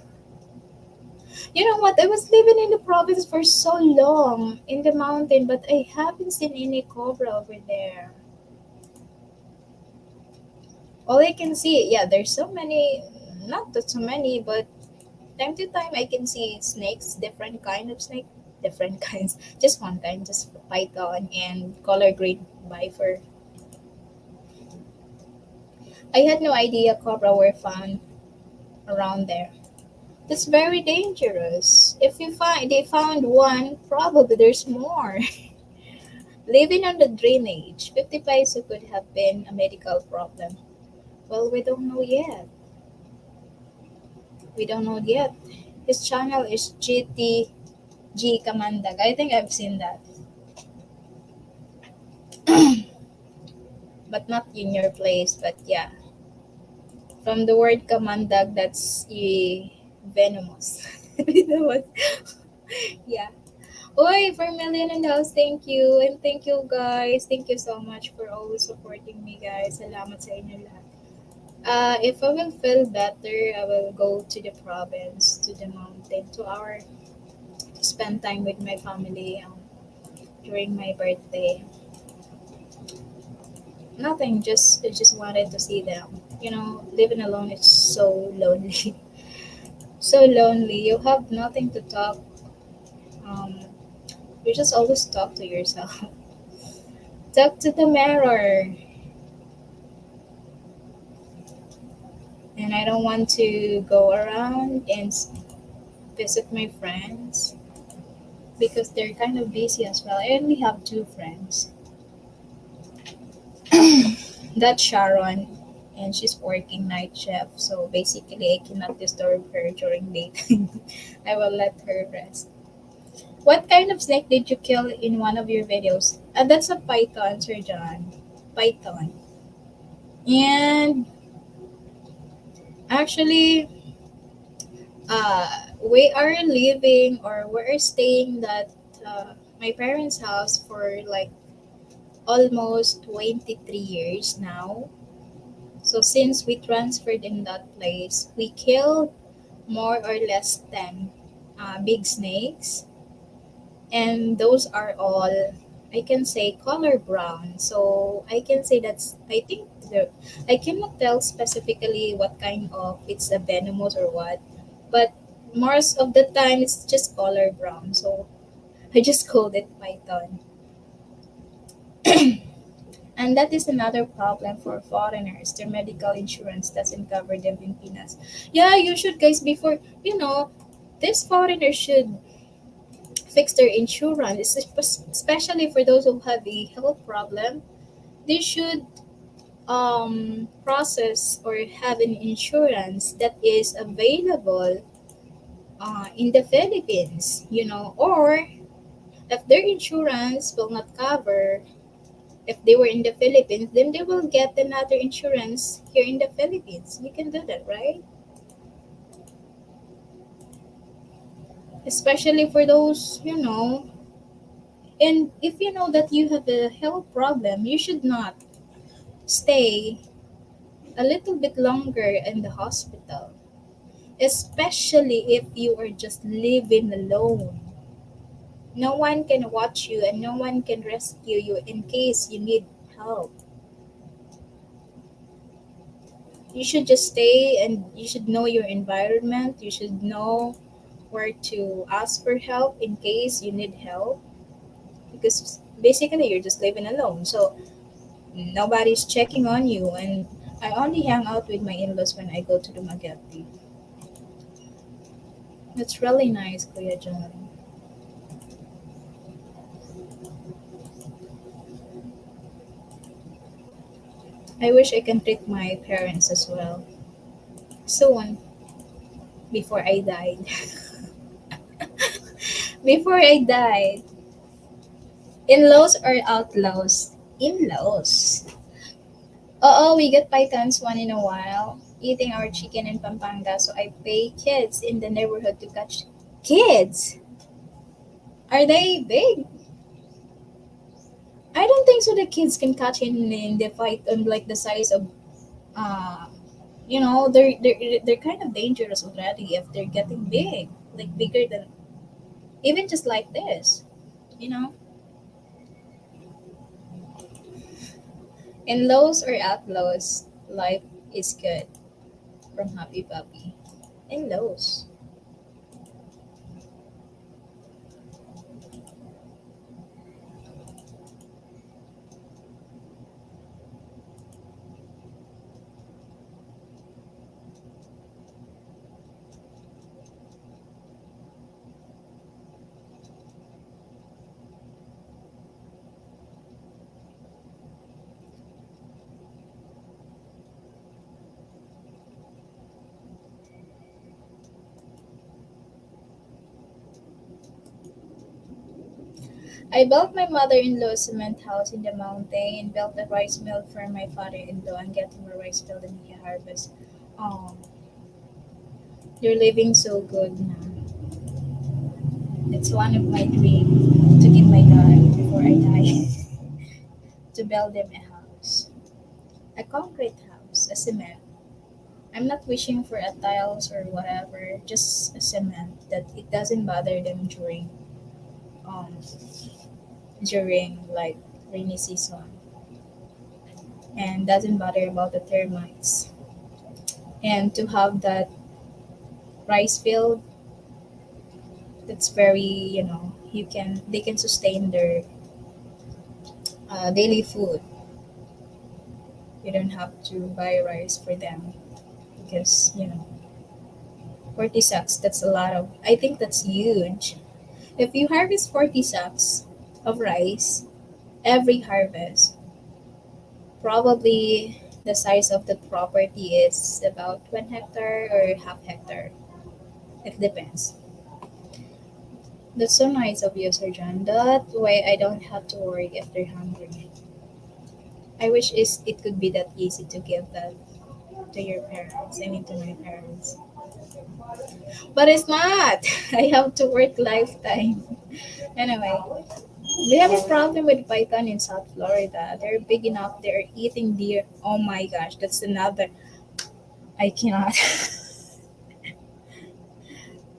You know what? I was living in the province for so long in the mountain, but I haven't seen any cobra over there. All I can see, yeah, there's so many, not that so many, but time to time I can see snakes, different kind of snake, different kinds, just one kind, just python and color green viper. I had no idea cobra were found around there. That's very dangerous. If they found one, probably there's more. Living on the drainage, 50 peso could have been a medical problem. Well, we don't know yet. We don't know yet. His channel is GTG Kamandag. I think I've seen that, but not in your place. But yeah, from the word Kamandag, that's venomous. Venomous. Yeah. Oy, for million in the house, thank you. And thank you guys. Thank you so much for always supporting me guys. Salamat sa inyo lahat. If I will feel better, I will go to the province, to the mountain, to spend time with my family during my birthday. Nothing. Just I just wanted to see them. Living alone is so lonely. So lonely. You have nothing to talk. Um, you just always talk to yourself. Talk to the mirror. And I don't want to go around and visit my friends because they're kind of busy as well. I only have two friends. That's Sharon, and she's working night shift. So basically, I cannot disturb her during daytime. I will let her rest. What kind of snake did you kill in one of your videos? That's a python, Sir John. Python. And actually, we are living or we're staying that my parents' house for like almost 23 years now. So since we transferred in that place, we killed more or less 10 big snakes, and those are all, I can say, color brown. So I can say that's, I think, I cannot tell specifically what kind of, it's a venomous or what, but most of the time it's just color brown. So I just called it python. And that is another problem for foreigners. Their medical insurance doesn't cover them in Pinas. Yeah, you should, guys, before, this foreigner should fix their insurance, especially for those who have a health problem. They should process or have an insurance that is available in the Philippines, or if their insurance will not cover, if they were in the Philippines, then they will get another insurance here in the Philippines. You can do that, right? Especially for those, and if you know that you have a health problem, you should not stay a little bit longer in the hospital, especially if you are just living alone. No one can watch you and no one can rescue you in case you need help. You should just stay and you should know your environment. You should know where to ask for help in case you need help, because basically you're just living alone. So nobody's checking on you, and I only hang out with my in-laws when I go to the Magati. That's really nice, Kuya John. I wish I can treat my parents as well soon before I died. Before I died. In-laws or outlaws? In-laws. Oo, we get pythons one in a while, eating our chicken in Pampanga, so I pay kids in the neighborhood to catch kids. Are they big? I don't think so. The kids can catch in the python like the size of, uh, they're kind of dangerous already if they're getting big, like bigger than even just like this. You know, in-laws or outlaws, life is good from Happy Puppy. In-laws. I built my mother-in-law a cement house in the mountain, built a rice mill for my father-in-law, and get him a rice field and he harvest. Oh, you're living so good now. It's one of my dreams to give my God before I die to build them a house, a concrete house, a cement. I'm not wishing for a tiles or whatever, just a cement that it doesn't bother them um during like rainy season. and doesn't bother about the termites. And to have that rice field, that's very, you can they can sustain their daily food. You don't have to buy rice for them because 40 sacks, that's a lot of, I think that's huge. If you harvest 40 sacks of rice every harvest, probably the size of the property is about 1 hectare or half hectare. It depends. That's so nice of you, Sir John. That way I don't have to worry if they're hungry. I wish it could be that easy to give that to your parents. I mean, to my parents. But it's not. I have to work lifetime. Anyway, we have a problem with python in South Florida. They're big enough. They're eating deer. Oh my gosh, that's another. I cannot.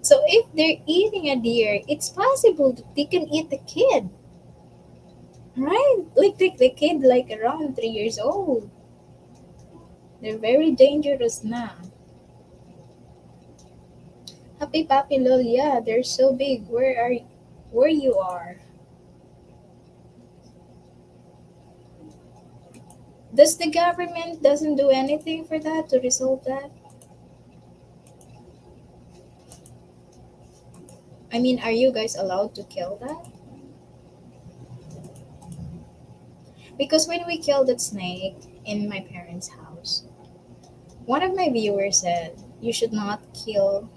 So if they're eating a deer, it's possible that they can eat the kid, right? Like the kid, like around 3 years old. They're very dangerous now. Happy Papi Lol, yeah, they're so big. Where you are? Does the government doesn't do anything for that to resolve that? I mean, are you guys allowed to kill that? Because when we killed that snake in my parents' house, one of my viewers said you should not kill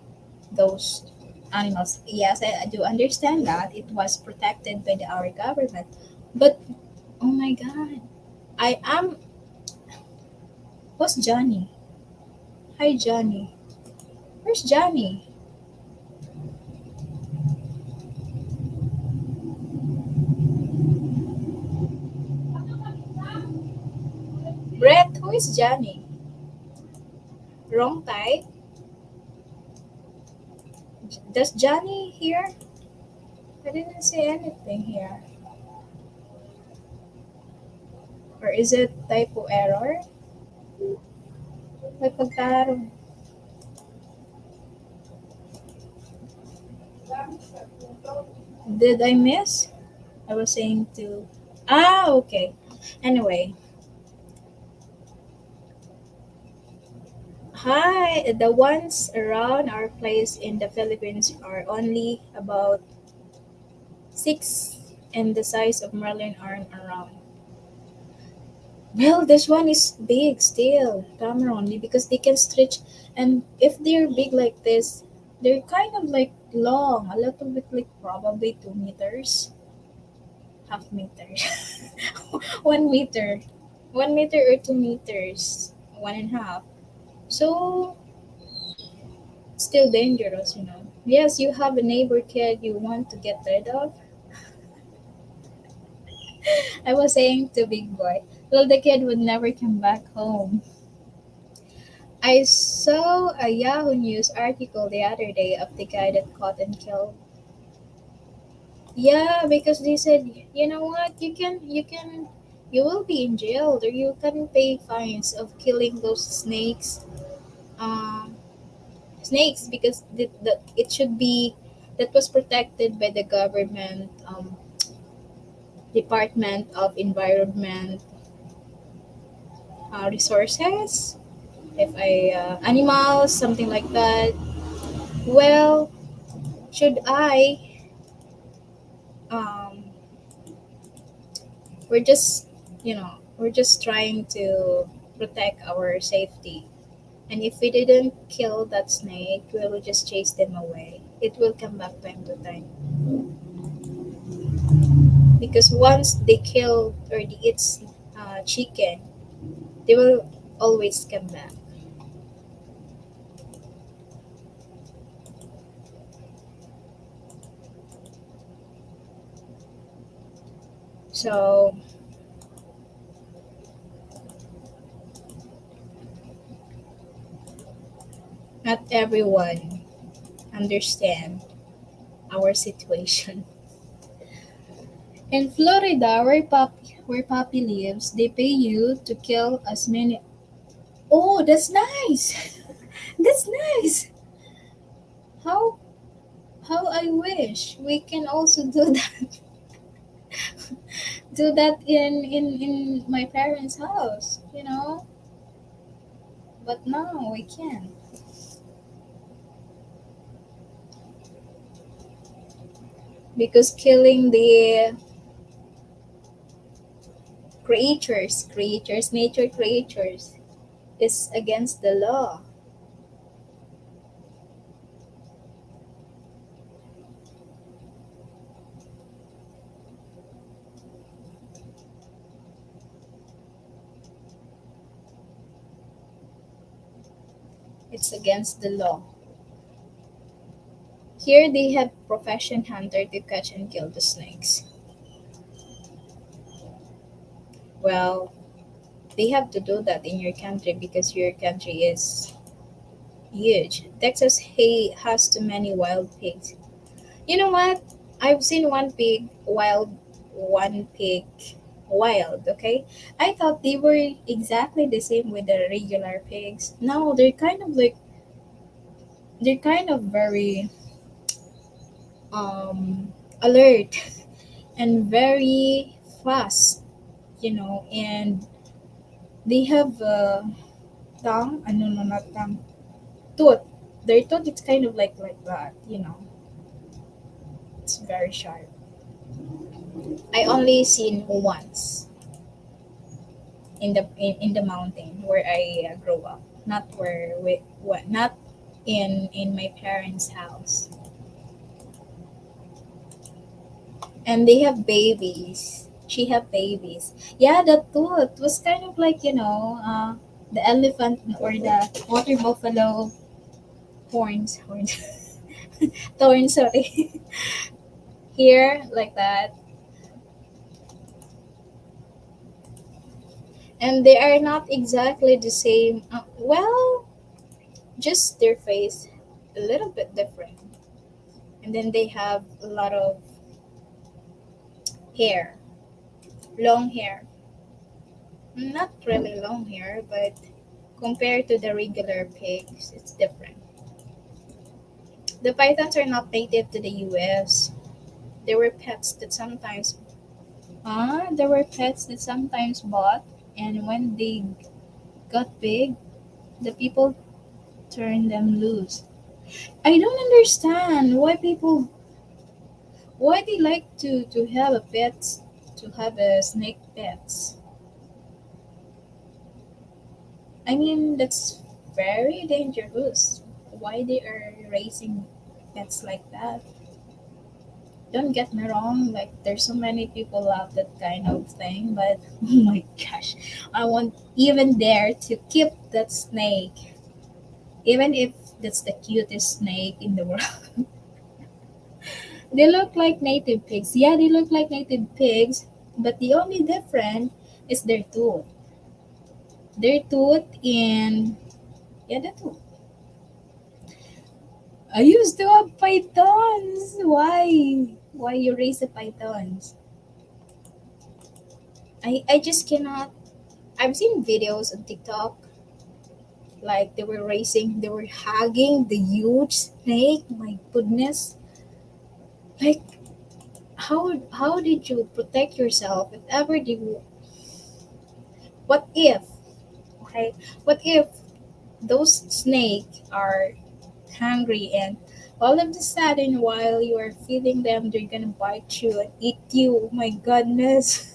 those animals. Yes, I do understand that it was protected by our government, but oh my god, I am. What's Johnny? Hi, Johnny. Where's Johnny? Brett, who is Johnny? Wrong type? Does Johnny here? I didn't see anything here. Or is it typo error? May pagkaroon. Did I miss? I was saying to. Ah, okay. Anyway, hi. The ones around our place in the Philippines are only about six, and the size of Merlin aren't around. Well, this one is big still, Cameron, because they can stretch, and if they're big like this, they're kind of like long, a little bit like probably 2 meters, half meter, 1 meter, 1 meter or 2 meters, one and a half. So still dangerous. Yes, you have a neighbor kid you want to get rid of. I was saying to Big Boy, well, the kid would never come back home. I saw a Yahoo News article the other day of the guy that caught and killed. Yeah, because they said, you know what, you will be in jail or you can pay fines of killing those snakes. Um, Snakes because it should be that was protected by the government Department of Environment Resources. If I animals something like that. Well, should I um, we're just we're just trying to protect our safety, and if we didn't kill that snake we will just chase them away. It will come back time to time because once they kill or they eat chicken, they will always come back. So not everyone understand our situation. In Florida, where Poppy lives, they pay you to kill as many. Oh, that's nice. That's nice. How how I wish we can also do that. Do that in my parents' house, you know? But no, we can't. Because killing the nature creatures, is against the law. It's against the law. Here they have profession hunter to catch and kill the snakes. Well, they have to do that in your country because your country is huge. Texas has too many wild pigs. You know what? I've seen one pig wild, okay? I thought they were exactly the same with the regular pigs. No, they're kind of very um alert and very fast, and they have a tongue, no, not tongue, tooth. Their tooth is kind of like that. It's very sharp. I only seen once in the mountain where I grew up, not where we what not in my parents' house. And they have babies. She have babies. Yeah, the tooth was kind of like the elephant or the water buffalo horns, thorns. Sorry, here like that, and they are not exactly the same. Well, just their face a little bit different, and then they have a lot of hair, long hair. Not really long hair, but compared to the regular pigs, it's different. The pythons are not native to the US. There were pets that sometimes bought, and when they got big, the people turned them loose. I don't understand why they like to have a snake pets. I mean, that's very dangerous. Why they are raising pets like that? Don't get me wrong, like there's so many people love that kind of thing, but oh my gosh, I won't even dare to keep that snake, even if that's the cutest snake in the world. They look like native pigs. Yeah, they look like native pigs, but the only difference is their tooth. Their tooth and yeah, the tooth. I used to have pythons. Why? Why you raise the pythons? I just cannot. I've seen videos on TikTok, like they were hugging the huge snake. My goodness. Like how did you protect yourself if ever you what if okay what if those snakes are hungry and all of a sudden while you are feeding them they're gonna bite you and eat you. Oh my goodness.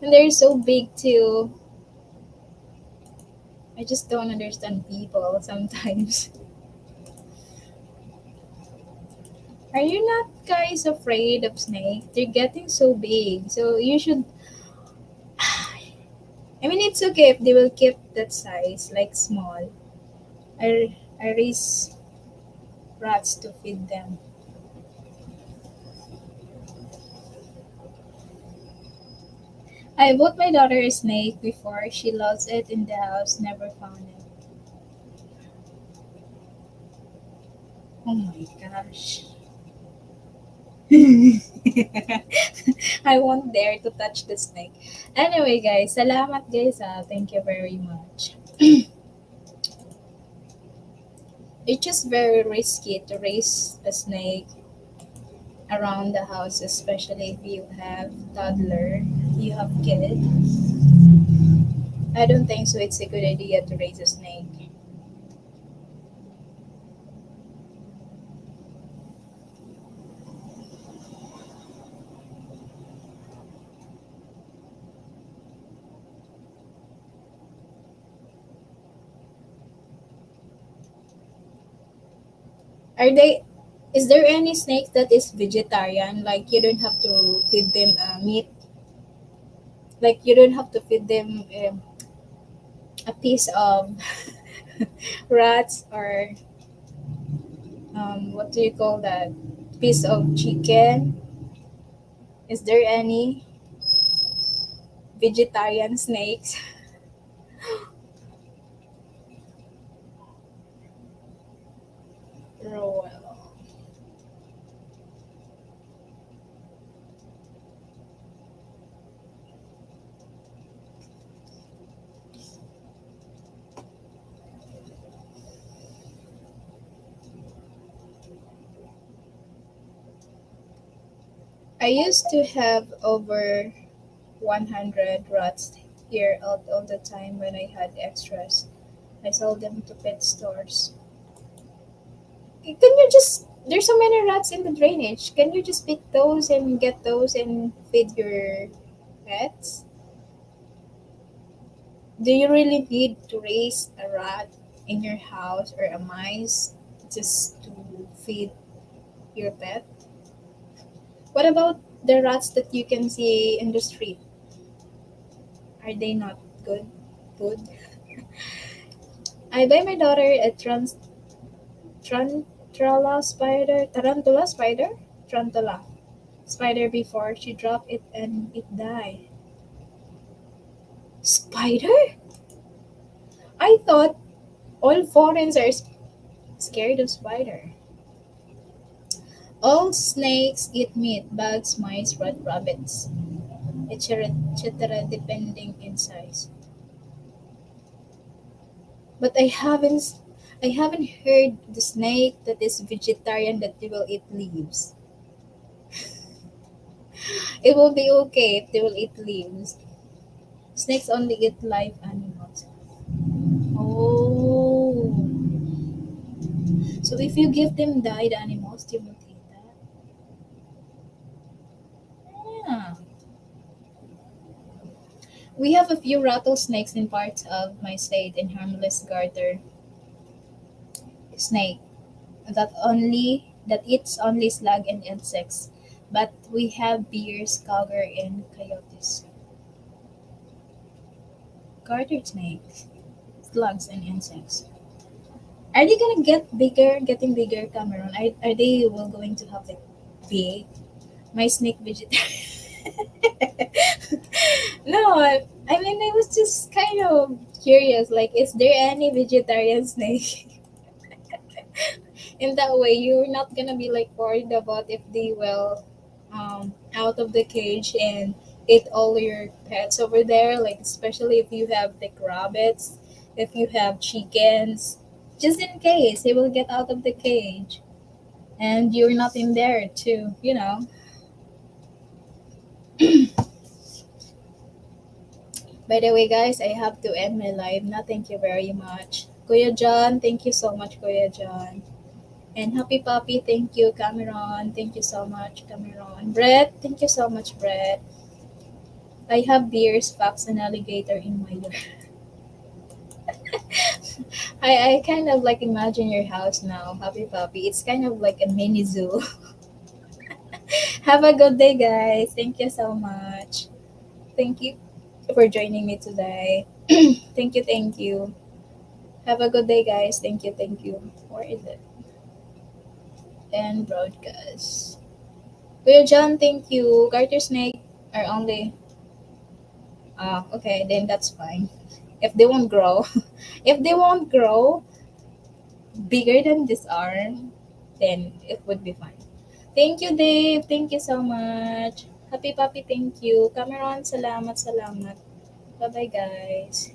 And they're so big too. I just don't understand people sometimes. Are you not guys afraid of snake? They're getting so big. So you should I mean it's okay if they will keep that size, like small. I raise rats to feed them. I bought my daughter a snake before. She lost it in the house, never found it. Oh my gosh. I won't dare to touch the snake. Anyway, guys, salamat guys. Thank you very much. It's just very risky to raise a snake around the house, especially if you have toddler, you have kid. I don't think so. It's a good idea to raise a snake. Are they? Is there any snake that is vegetarian? Like you don't have to feed them meat. Like you don't have to feed them a piece of rats or what do you call that? Piece of chicken. Is there any vegetarian snakes? Well, I used to have over 100 rats here all the time when I had extras. I sold them to pet stores. Can you just, there's so many rats in the drainage. Can you just pick those and get those and feed your pets? Do you really need to raise a rat in your house or a mice just to feed your pet? What about the rats that you can see in the street? Are they not good food? I buy my daughter a tarantula spider, tarantula spider before she dropped it and it died. Spider? I thought all foreigners are scared of spider. All snakes eat meat, bugs, mice, rabbits, etc. depending in size. But I haven't heard the snake that is vegetarian that they will eat leaves. It will be okay if they will eat leaves. Snakes only eat live animals. Oh, so if you give them died animals, they won't eat that. Yeah. We have a few rattlesnakes in parts of my state and harmless garter snake that eats only slug and insects. But we have bears, cougar, and coyotes. Garter snakes, slugs, and insects. Are they gonna getting bigger, Cameron? Are they will going to have like big? My snake vegetarian. No, I mean I was just kind of curious. Like, is there any vegetarian snake? In that way, you're not gonna be like worried about if they will out of the cage and eat all your pets over there. Like especially if you have like rabbits, if you have chickens, just in case they will get out of the cage and you're not in there too. By the way, guys, I have to end my live now. Thank you very much. Kuya John, thank you so much, Kuya John. And Happy Puppy, thank you, Cameron. Thank you so much, Cameron. Brett, thank you so much, Brett. I have bears, fox, and alligator in my yard. I kind of like imagine your house now, Happy Puppy. It's kind of like a mini zoo. Have a good day, guys. Thank you so much. Thank you for joining me today. Thank you, thank you. Have a good day, guys. Thank you, thank you. Where is it? And broadcast. Kuya John, thank you. Garter snake are only. Okay, then that's fine. If they won't grow, if they won't grow bigger than this arm, then it would be fine. Thank you, Dave. Thank you so much. Happy Papi, thank you. Cameron, salamat, salamat. Bye-bye, guys.